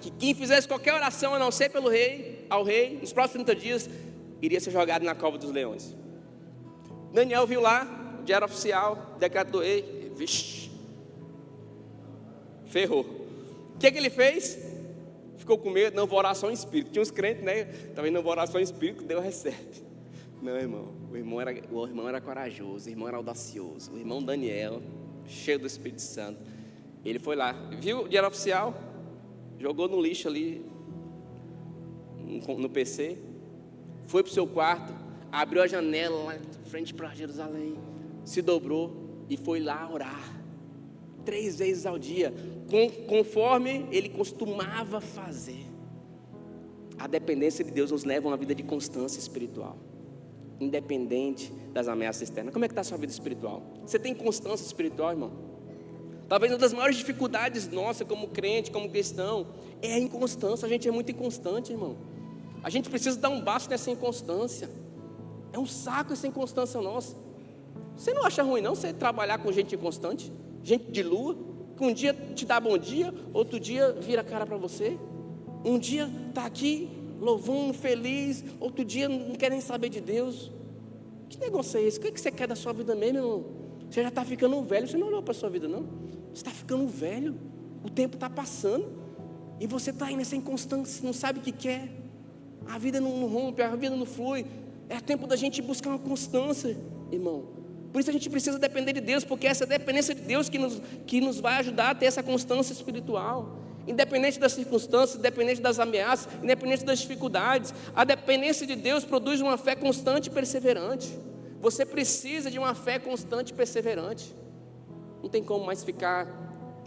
que quem fizesse qualquer oração a não ser pelo rei, ao rei, nos próximos 30 dias, iria ser jogado na cova dos leões. Daniel viu lá, o diário oficial, decreto do rei, vixe, ferrou. O que ele fez? Ficou com medo, não vou orar só em espírito. Tinha uns crentes, né? Também não vou orar só em espírito, Deus recebe. Não, irmão, o irmão era corajoso, o irmão era audacioso. O irmão Daniel, cheio do Espírito Santo, ele foi lá, viu o diário oficial, jogou no lixo ali, no PC, foi para o seu quarto, abriu a janela lá de frente para Jerusalém, se dobrou e foi lá orar, 3 vezes ao dia, conforme ele costumava fazer. A dependência de Deus nos leva a uma vida de constância espiritual, independente das ameaças externas. Como é que está a sua vida espiritual? Você tem constância espiritual, irmão? Talvez uma das maiores dificuldades nossas como crente, como cristão, é a inconstância. A gente é muito inconstante, irmão. A gente precisa dar um basta nessa inconstância. É um saco essa inconstância nossa. Você não acha ruim não você trabalhar com gente inconstante? Gente de lua, que um dia te dá bom dia, outro dia vira a cara para você. Um dia está aqui louvando, feliz, outro dia não quer nem saber de Deus. Que negócio é esse? O que você quer da sua vida mesmo, irmão? Você já está ficando velho, você não olhou para a sua vida não? Você está ficando velho, o tempo está passando, e você está aí nessa inconstância, não sabe o que quer. A vida não rompe, a vida não flui. É tempo da gente buscar uma constância, irmão. Por isso a gente precisa depender de Deus, porque essa dependência de Deus que nos vai ajudar a ter essa constância espiritual. Independente das circunstâncias, independente das ameaças, independente das dificuldades, a dependência de Deus produz uma fé constante e perseverante. Você precisa de uma fé constante e perseverante. Não tem como mais ficar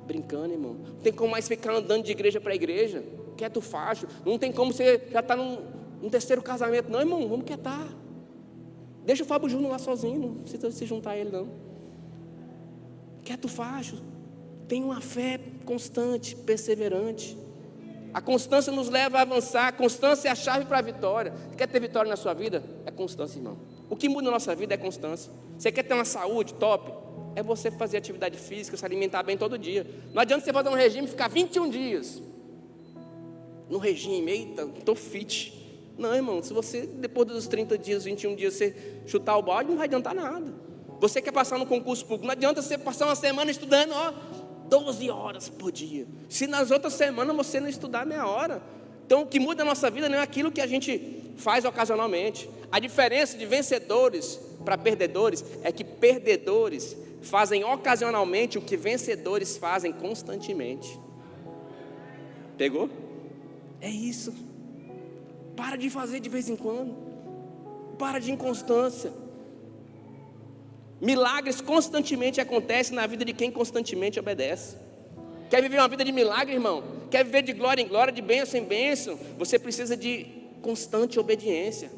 brincando, irmão. Não tem como mais ficar andando de igreja para igreja, quieto facho. Não tem como você já estar num terceiro casamento. Não, irmão, vamos quietar. Deixa o Fábio Júnior lá sozinho, não precisa se juntar a ele não. Quieto facho. Tem uma fé constante, perseverante. A constância nos leva a avançar. A constância é a chave para a vitória. Você quer ter vitória na sua vida? É constância, irmão. O que muda na nossa vida é constância. Você quer ter uma saúde top? É você fazer atividade física, se alimentar bem todo dia. Não adianta você fazer um regime e ficar 21 dias no regime. Eita, estou fit. Não, irmão, se você depois dos 30 dias, 21 dias, você chutar o balde, não vai adiantar nada. Você quer passar no concurso público, não adianta você passar uma semana estudando, 12 horas por dia. Se nas outras semanas você não estudar meia hora. Então o que muda a nossa vida não é aquilo que a gente faz ocasionalmente. A diferença de vencedores para perdedores é que perdedores fazem ocasionalmente o que vencedores fazem constantemente. Pegou? É isso. Para de fazer de vez em quando. Para de inconstância. Milagres constantemente acontecem na vida de quem constantemente obedece. Quer viver uma vida de milagre, irmão? Quer viver de glória em glória, de bênção em bênção? Você precisa de constante obediência.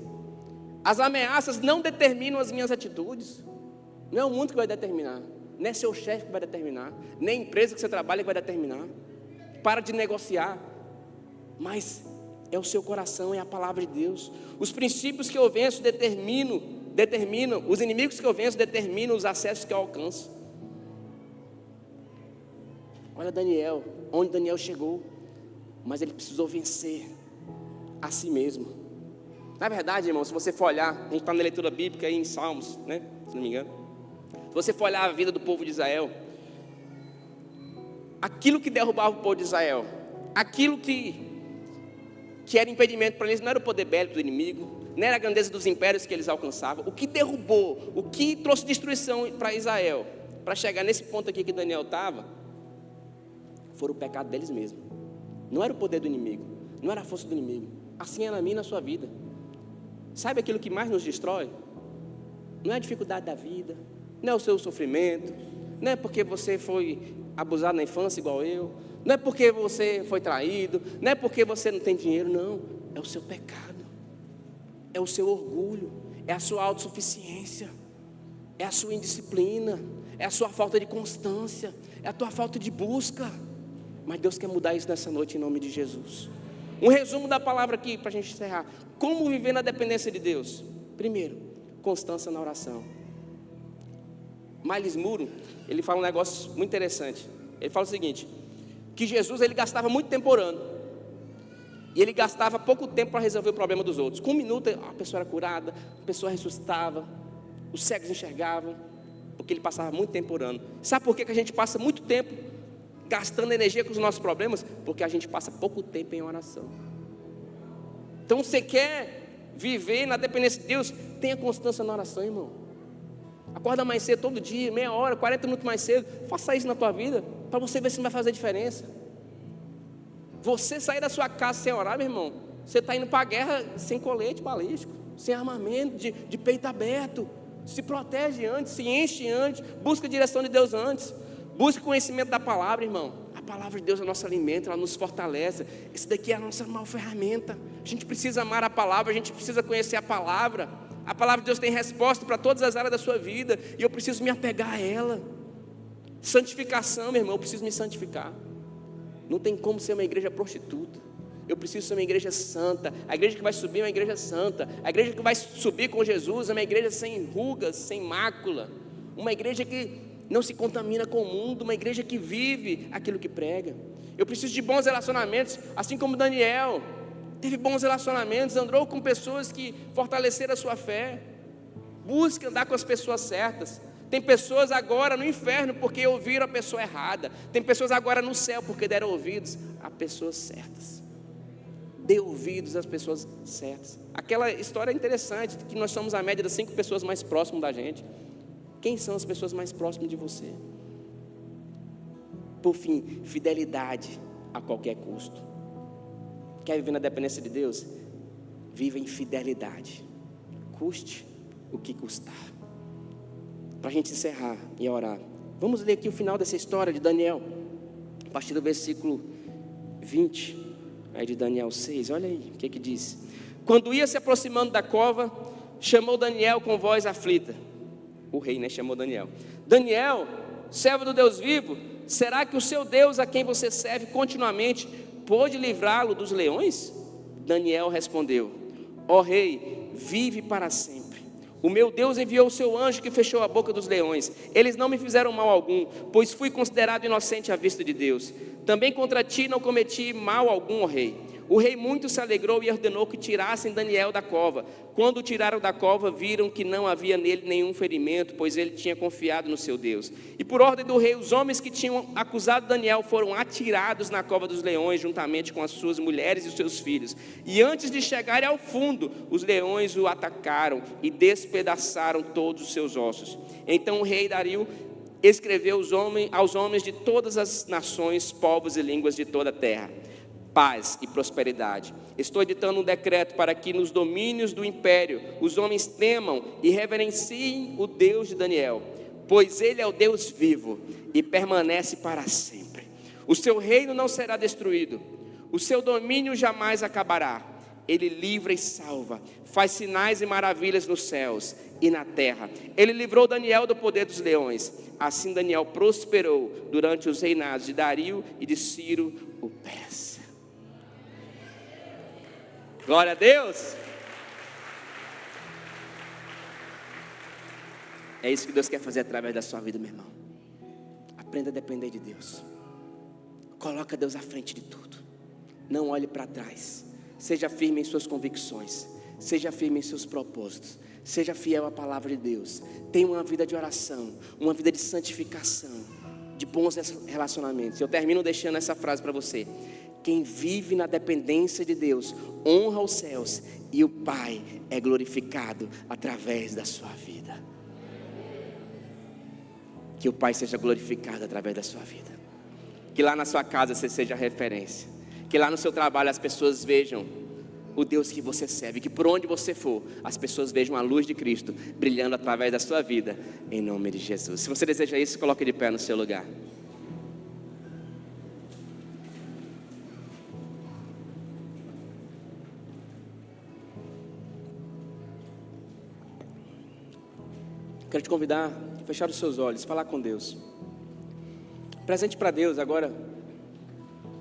As ameaças não determinam as minhas atitudes. Não é o mundo que vai determinar. Nem é seu chefe que vai determinar. Nem a empresa que você trabalha que vai determinar. Para de negociar. Mas é o seu coração, é a palavra de Deus. Os princípios que eu venço determinam, os inimigos que eu venço determinam os acessos que eu alcanço. Olha Daniel, onde Daniel chegou, mas ele precisou vencer a si mesmo. Na verdade, irmão, se você for olhar, a gente está na leitura bíblica aí em Salmos, né? Se não me engano. Se você for olhar a vida do povo de Israel, aquilo que derrubava o povo de Israel, aquilo que era impedimento para eles, não era o poder bélico do inimigo, não era a grandeza dos impérios que eles alcançavam. O que derrubou, o que trouxe destruição para Israel, para chegar nesse ponto aqui que Daniel estava, foram o pecado deles mesmos. Não era o poder do inimigo, não era a força do inimigo. Assim é na minha e na sua vida. Sabe aquilo que mais nos destrói? Não é a dificuldade da vida, não é o seu sofrimento, não é porque você foi abusado na infância igual eu, não é porque você foi traído, não é porque você não tem dinheiro, não. É o seu pecado, é o seu orgulho, é a sua autossuficiência, é a sua indisciplina, é a sua falta de constância, é a tua falta de busca. Mas Deus quer mudar isso nessa noite em nome de Jesus. Um resumo da palavra aqui para a gente encerrar. Como viver na dependência de Deus? Primeiro, constância na oração. Miles Muro, ele fala um negócio muito interessante. Ele fala o seguinte, que Jesus ele gastava muito tempo orando, e ele gastava pouco tempo para resolver o problema dos outros. Com 1 minuto a pessoa era curada, a pessoa ressuscitava, os cegos enxergavam, porque ele passava muito tempo orando. Sabe por que a gente passa muito tempo gastando energia com os nossos problemas? Porque a gente passa pouco tempo em oração. Então você quer viver na dependência de Deus? Tenha constância na oração, irmão. Acorda mais cedo todo dia, meia hora, 40 minutos mais cedo. Faça isso na tua vida, para você ver se não vai fazer diferença. Você sair da sua casa sem orar, meu irmão, você está indo para a guerra sem colete balístico, sem armamento, de peito aberto. Se protege antes, se enche antes, busca a direção de Deus antes. Busque conhecimento da palavra, irmão. A palavra de Deus é o nosso alimento, ela nos fortalece. Esse daqui é a nossa maior ferramenta. A gente precisa amar a palavra, a gente precisa conhecer a palavra. A palavra de Deus tem resposta para todas as áreas da sua vida, e eu preciso me apegar a ela. Santificação, meu irmão, eu preciso me santificar. Não tem como ser uma igreja prostituta. Eu preciso ser uma igreja santa. A igreja que vai subir é uma igreja santa. A igreja que vai subir com Jesus é uma igreja sem rugas, sem mácula. Uma igreja que não se contamina com o mundo. Uma igreja que vive aquilo que prega. Eu preciso de bons relacionamentos, assim como Daniel teve bons relacionamentos, andou com pessoas que fortaleceram a sua fé. Busque andar com as pessoas certas. Tem pessoas agora no inferno porque ouviram a pessoa errada. Tem pessoas agora no céu porque deram ouvidos a pessoas certas. Dê ouvidos às pessoas certas. Aquela história é interessante, que nós somos a média das 5 pessoas mais próximas da gente. Quem são as pessoas mais próximas de você? Por fim, fidelidade a qualquer custo. Quer viver na dependência de Deus? Viva em fidelidade, custe o que custar. Para a gente encerrar e orar, vamos ler aqui o final dessa história de Daniel, a partir do versículo 20, aí de Daniel 6, olha aí o que diz. Quando ia se aproximando da cova, chamou Daniel com voz aflita. O rei, chamou Daniel. Daniel, servo do Deus vivo, será que o seu Deus, a quem você serve continuamente, pôde livrá-lo dos leões? Daniel respondeu: ó rei, vive para sempre. O meu Deus enviou o seu anjo que fechou a boca dos leões. Eles não me fizeram mal algum, pois fui considerado inocente à vista de Deus. Também contra ti não cometi mal algum, ó rei. O rei muito se alegrou e ordenou que tirassem Daniel da cova. Quando o tiraram da cova, viram que não havia nele nenhum ferimento, pois ele tinha confiado no seu Deus. E por ordem do rei, os homens que tinham acusado Daniel foram atirados na cova dos leões, juntamente com as suas mulheres e os seus filhos. E antes de chegarem ao fundo, os leões o atacaram e despedaçaram todos os seus ossos. Então o rei Dario escreveu aos homens de todas as nações, povos e línguas de toda a terra: paz e prosperidade. Estou editando um decreto para que nos domínios do império os homens temam e reverenciem o Deus de Daniel, pois ele é o Deus vivo e permanece para sempre. O seu reino não será destruído, o seu domínio jamais acabará. Ele livra e salva, faz sinais e maravilhas nos céus e na terra. Ele livrou Daniel do poder dos leões. Assim Daniel prosperou durante os reinados de Dario e de Ciro o Persa. Glória a Deus. É isso que Deus quer fazer através da sua vida, meu irmão. Aprenda a depender de Deus. Coloca Deus à frente de tudo. Não olhe para trás. Seja firme em suas convicções. Seja firme em seus propósitos. Seja fiel à palavra de Deus. Tenha uma vida de oração, uma vida de santificação, de bons relacionamentos. Eu termino deixando essa frase para você: quem vive na dependência de Deus honra os céus, e o Pai é glorificado através da sua vida. Que o Pai seja glorificado através da sua vida. Que lá na sua casa você seja referência. Que lá no seu trabalho as pessoas vejam o Deus que você serve. Que por onde você for, as pessoas vejam a luz de Cristo brilhando através da sua vida, em nome de Jesus. Se você deseja isso, coloque de pé no seu lugar. Quero te convidar a fechar os seus olhos, falar com Deus. Presente para Deus agora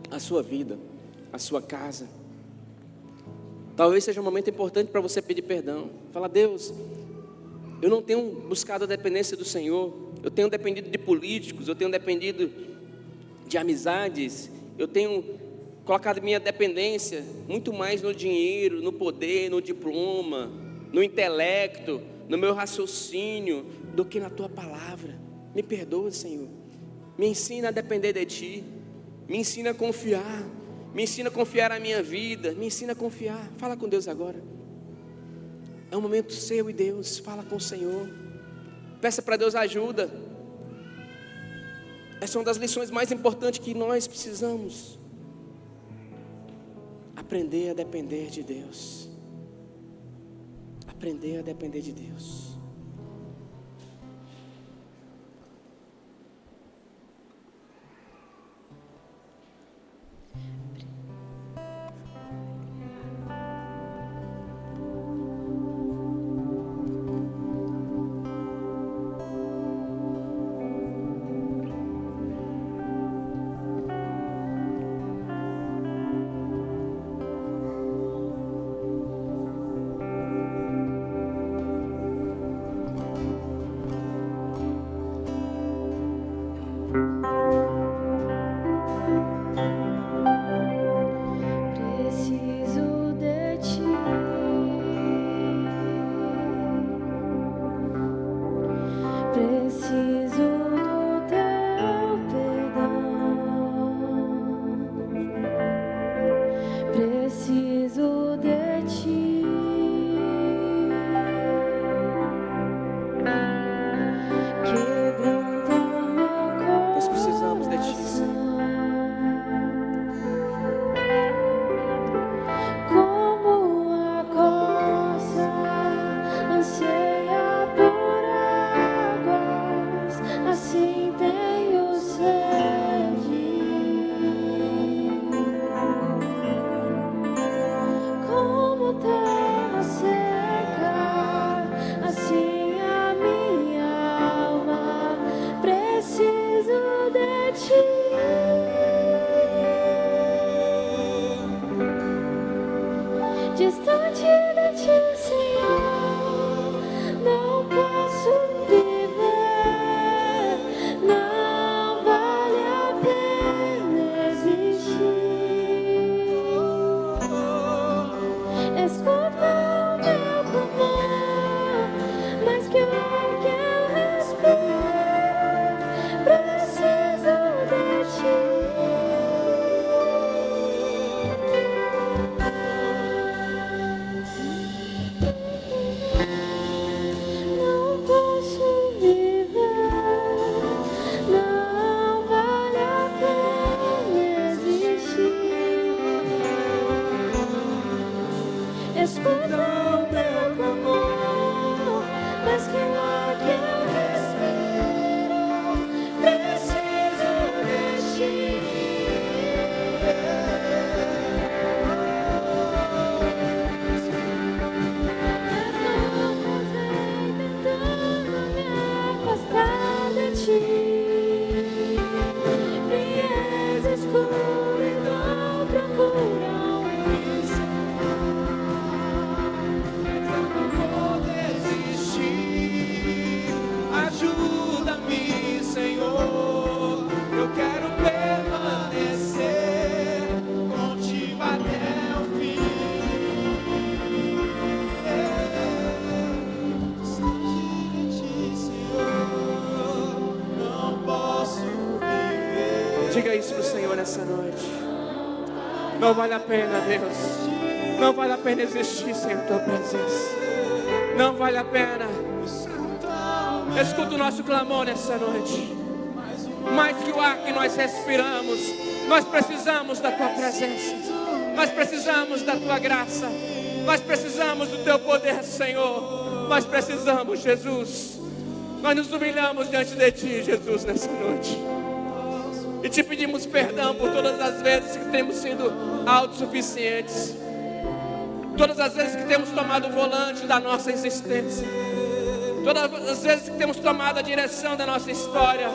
a sua vida, a sua casa. Talvez seja um momento importante para você pedir perdão. Fala: Deus, eu não tenho buscado a dependência do Senhor. Eu tenho dependido de políticos, eu tenho dependido de amizades. Eu tenho colocado minha dependência muito mais no dinheiro, no poder, no diploma, no intelecto, no meu raciocínio, do que na tua palavra. Me perdoa, Senhor. Me ensina a depender de ti. Me ensina a confiar. Me ensina a confiar na minha vida. Me ensina a confiar. Fala com Deus agora. É um momento seu e Deus. Fala com o Senhor. Peça para Deus ajuda. Essa é uma das lições mais importantes que nós precisamos. Aprender a depender de Deus. Aprender a depender de Deus. de ti. Distante de ti, Senhor, não posso viver, não vale a pena existir. Escuta o meu clamor, mais que o ar que eu respiro, preciso de ti. Não posso viver, não vale a pena existir. Escuta o meu clamor, mais que o ar que eu respiro, preciso de ti. As lutas vêm tentando me afastar de ti. Frieza, escuridão procuram me Eu não vou desistir. Ajuda-me, Senhor. Eu quero permanecer contigo até o fim. Distante de ti, Senhor, não posso viver. Diga isso pro Senhor nessa noite. Não vale a pena, Deus. Não vale a pena existir sem a tua presença. Não vale a pena. Escuta o nosso clamor nessa noite. Mais que o ar que nós respiramos, nós precisamos da tua presença. Nós precisamos da tua graça. Nós precisamos do teu poder, Senhor. Nós precisamos, Jesus. Nós nos humilhamos diante de ti, Jesus, nessa noite. E te pedimos perdão por todas as vezes que temos sido autossuficientes. Todas as vezes que temos tomado o volante da nossa existência. Todas as vezes que temos tomado a direção da nossa história.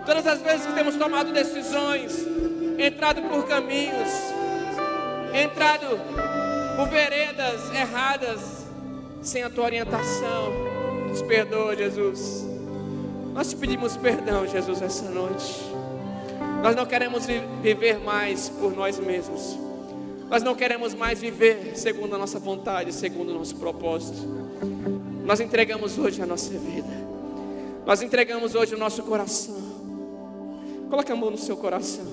Todas as vezes que temos tomado decisões, entrado por caminhos, entrado por veredas erradas, sem a tua orientação. Nos perdoa, Jesus. Nós te pedimos perdão, Jesus, essa noite. Nós não queremos viver mais por nós mesmos. Nós não queremos mais viver segundo a nossa vontade, segundo o nosso propósito. Nós entregamos hoje a nossa vida. Nós entregamos hoje o nosso coração. Coloque a mão no seu coração.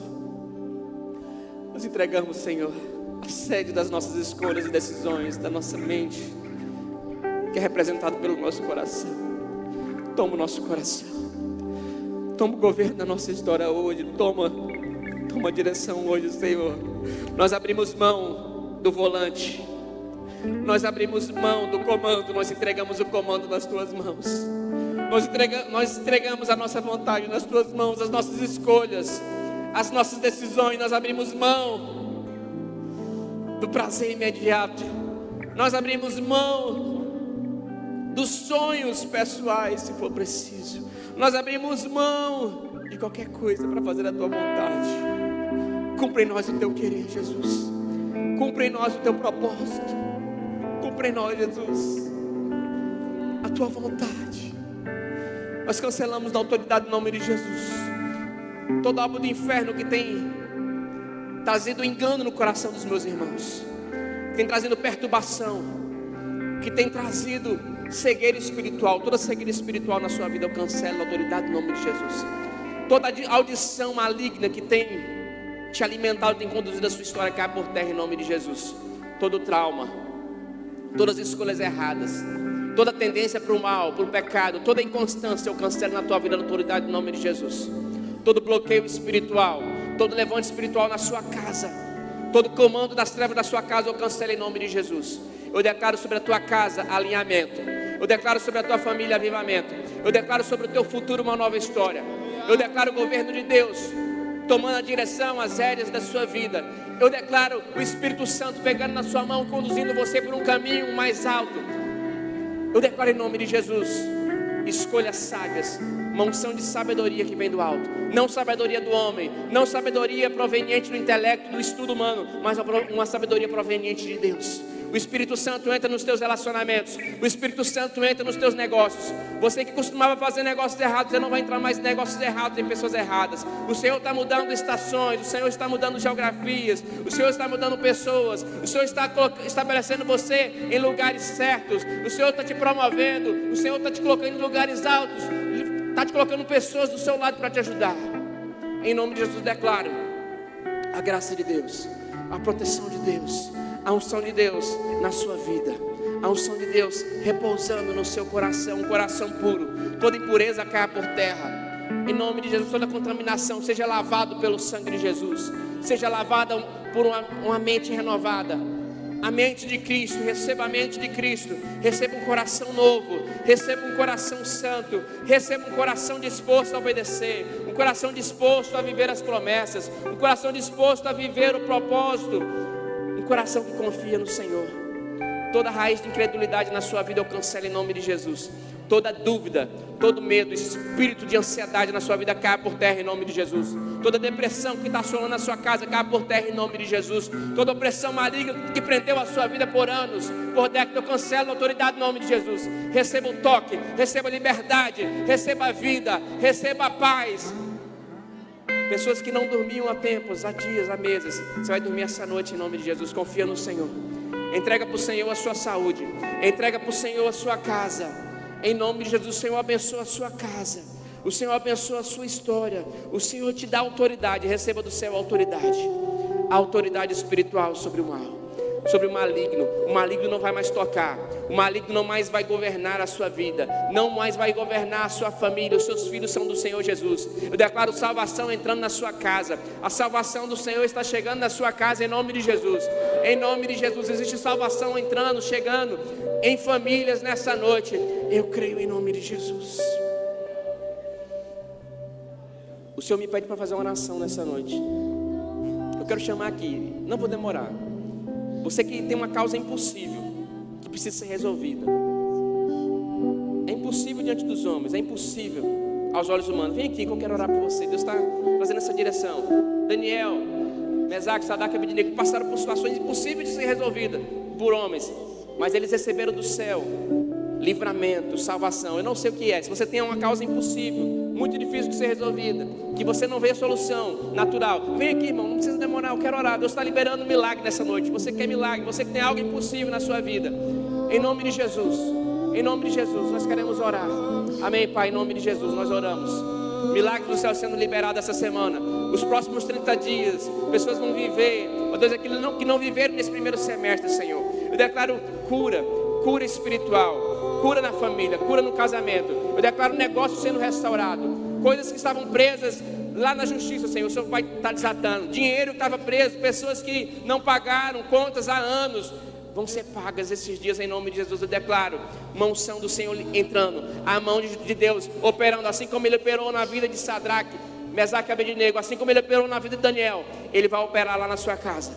Nós entregamos, Senhor, a sede das nossas escolhas e decisões, da nossa mente, que é representado pelo nosso coração. Toma o nosso coração. Toma o governo da nossa história hoje. Toma a direção hoje, Senhor. Nós abrimos mão do volante. Nós abrimos mão do comando. Nós entregamos o comando nas tuas mãos. Nós entregamos a nossa vontade nas tuas mãos. As nossas escolhas, as nossas decisões. Nós abrimos mão do prazer imediato. Nós abrimos mão dos sonhos pessoais, se for preciso. Nós abrimos mão de qualquer coisa para fazer a tua vontade. Cumpre em nós o teu querer, Jesus. Cumpre em nós o teu propósito. Cumpre em nós, Jesus, a tua vontade. Nós cancelamos na autoridade do nome de Jesus toda obra do inferno que tem trazido engano no coração dos meus irmãos, que tem trazido perturbação, que tem trazido cegueira espiritual. Toda cegueira espiritual na sua vida eu cancelo na autoridade do nome de Jesus. Toda audição maligna que tem te alimentado, tem conduzido a sua história, cai por terra em nome de Jesus. Todo trauma, todas as escolhas erradas, toda tendência para o mal, para o pecado, toda inconstância eu cancelo na tua vida na autoridade do nome de Jesus. Todo bloqueio espiritual, todo levante espiritual na sua casa, todo comando das trevas da sua casa eu cancelo em nome de Jesus. Eu declaro sobre a tua casa alinhamento. Eu declaro sobre a tua família avivamento. Eu declaro sobre o teu futuro uma nova história. Eu declaro o governo de Deus tomando a direção, as rédeas da sua vida. Eu declaro o Espírito Santo pegando na sua mão, conduzindo você por um caminho mais alto. Eu declaro em nome de Jesus escolhas sábias, uma unção de sabedoria que vem do alto. Não sabedoria do homem, não sabedoria proveniente do intelecto, do estudo humano, mas uma sabedoria proveniente de Deus. O Espírito Santo entra nos teus relacionamentos. O Espírito Santo entra nos teus negócios. Você que costumava fazer negócios errados, você não vai entrar mais em negócios errados, em pessoas erradas. O Senhor está mudando estações. O Senhor está mudando geografias. O Senhor está mudando pessoas. O Senhor está estabelecendo você em lugares certos. O Senhor está te promovendo. O Senhor está te colocando em lugares altos. Está te colocando pessoas do seu lado para te ajudar. Em nome de Jesus declaro a graça de Deus, a proteção de Deus, a unção de Deus na sua vida, a unção de Deus repousando no seu coração, um coração puro. Toda impureza caia por terra. Em nome de Jesus, toda contaminação seja lavado pelo sangue de Jesus, seja lavada por uma mente renovada. A mente de Cristo, receba a mente de Cristo, receba um coração novo, receba um coração santo, receba um coração disposto a obedecer, um coração disposto a viver as promessas, um coração disposto a viver o propósito, um coração que confia no Senhor. Toda raiz de incredulidade na sua vida eu cancelo em nome de Jesus. Toda dúvida, todo medo, espírito de ansiedade na sua vida caia por terra em nome de Jesus. Toda depressão que está assolando na sua casa caia por terra em nome de Jesus. Toda opressão maligna que prendeu a sua vida por anos, por décadas, eu cancelo na autoridade em nome de Jesus. Receba o toque, receba a liberdade, receba a vida, receba a paz. Pessoas que não dormiam há tempos, há dias, há meses, você vai dormir essa noite em nome de Jesus. Confia no Senhor. Entrega para o Senhor a sua saúde, entrega para o Senhor a sua casa. Em nome de Jesus, o Senhor abençoa a sua casa, o Senhor abençoa a sua história, o Senhor te dá autoridade. Receba do céu a autoridade espiritual sobre o mal, sobre o maligno. O maligno não vai mais tocar, o maligno não mais vai governar a sua vida, não mais vai governar a sua família. Os seus filhos são do Senhor Jesus. Eu declaro salvação entrando na sua casa. A salvação do Senhor está chegando na sua casa em nome de Jesus. Em nome de Jesus, existe salvação entrando, chegando em famílias nessa noite. Eu creio em nome de Jesus. O Senhor me pede para fazer uma oração nessa noite. Eu quero chamar aqui, não vou demorar. Você que tem uma causa impossível, que precisa ser resolvida. É impossível diante dos homens, é impossível aos olhos humanos. Vem aqui que eu quero orar por você. Deus está fazendo essa direção. Daniel, Mesaque, Sadraque e Abednego passaram por situações impossíveis de ser resolvidas por homens, mas eles receberam do céu livramento, salvação. Eu não sei o que é. Se você tem uma causa impossível, muito difícil de ser resolvida, que você não vê a solução natural, vem aqui, irmão, não precisa demorar, eu quero orar. Deus está liberando um milagre nessa noite. Você quer milagre, você que tem algo impossível na sua vida, em nome de Jesus, em nome de Jesus, nós queremos orar. Amém, Pai, em nome de Jesus, nós oramos. Milagre do céu sendo liberado essa semana. Os próximos 30 dias, pessoas vão viver, ó Deus, aquilo que não viveram nesse primeiro semestre, Senhor. Eu declaro cura espiritual, cura na família, cura no casamento. Eu declaro negócio sendo restaurado, coisas que estavam presas lá na justiça, Senhor, o Senhor vai estar desatando. Dinheiro que estava preso, pessoas que não pagaram contas há anos, vão ser pagas esses dias em nome de Jesus. Eu declaro uma unção do Senhor entrando, a mão de Deus operando, assim como Ele operou na vida de Sadraque, Mesaque e Abednego, assim como Ele operou na vida de Daniel. Ele vai operar lá na sua casa,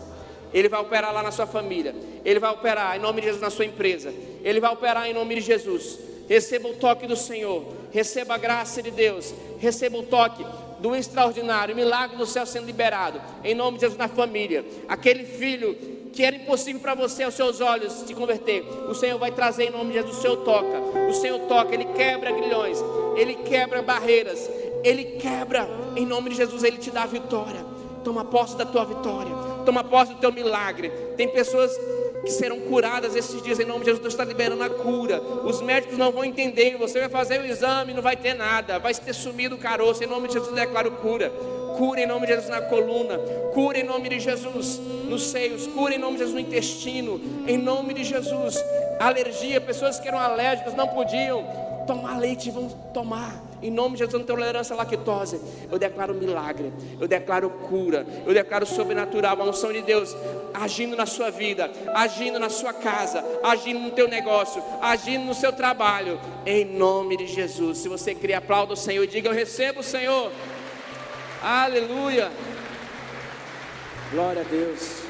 Ele vai operar lá na sua família, Ele vai operar em nome de Jesus na sua empresa, Ele vai operar em nome de Jesus. Receba o toque do Senhor, receba a graça de Deus, receba o toque do extraordinário, milagre do céu sendo liberado, em nome de Jesus na família. Aquele filho que era impossível para você, aos seus olhos, se converter, o Senhor vai trazer em nome de Jesus. O Senhor toca, Ele quebra grilhões, Ele quebra barreiras, Ele quebra, em nome de Jesus, Ele te dá a vitória. Toma posse da tua vitória, toma posse do teu milagre. Tem pessoas que serão curadas esses dias em nome de Jesus. Deus está liberando a cura. Os médicos não vão entender, você vai fazer o exame e não vai ter nada, vai ter sumido o caroço. Em nome de Jesus eu declaro cura. Cura em nome de Jesus na coluna, cura em nome de Jesus nos seios, cura em nome de Jesus no intestino, em nome de Jesus. Alergia, pessoas que eram alérgicas não podiam tomar leite, vão tomar em nome de Jesus. Não tem tolerância à lactose. Eu declaro milagre, eu declaro cura, eu declaro sobrenatural, a unção de Deus agindo na sua vida, agindo na sua casa, agindo no teu negócio, agindo no seu trabalho, em nome de Jesus. Se você crê, aplauda o Senhor e diga: eu recebo o Senhor. Aleluia, glória a Deus.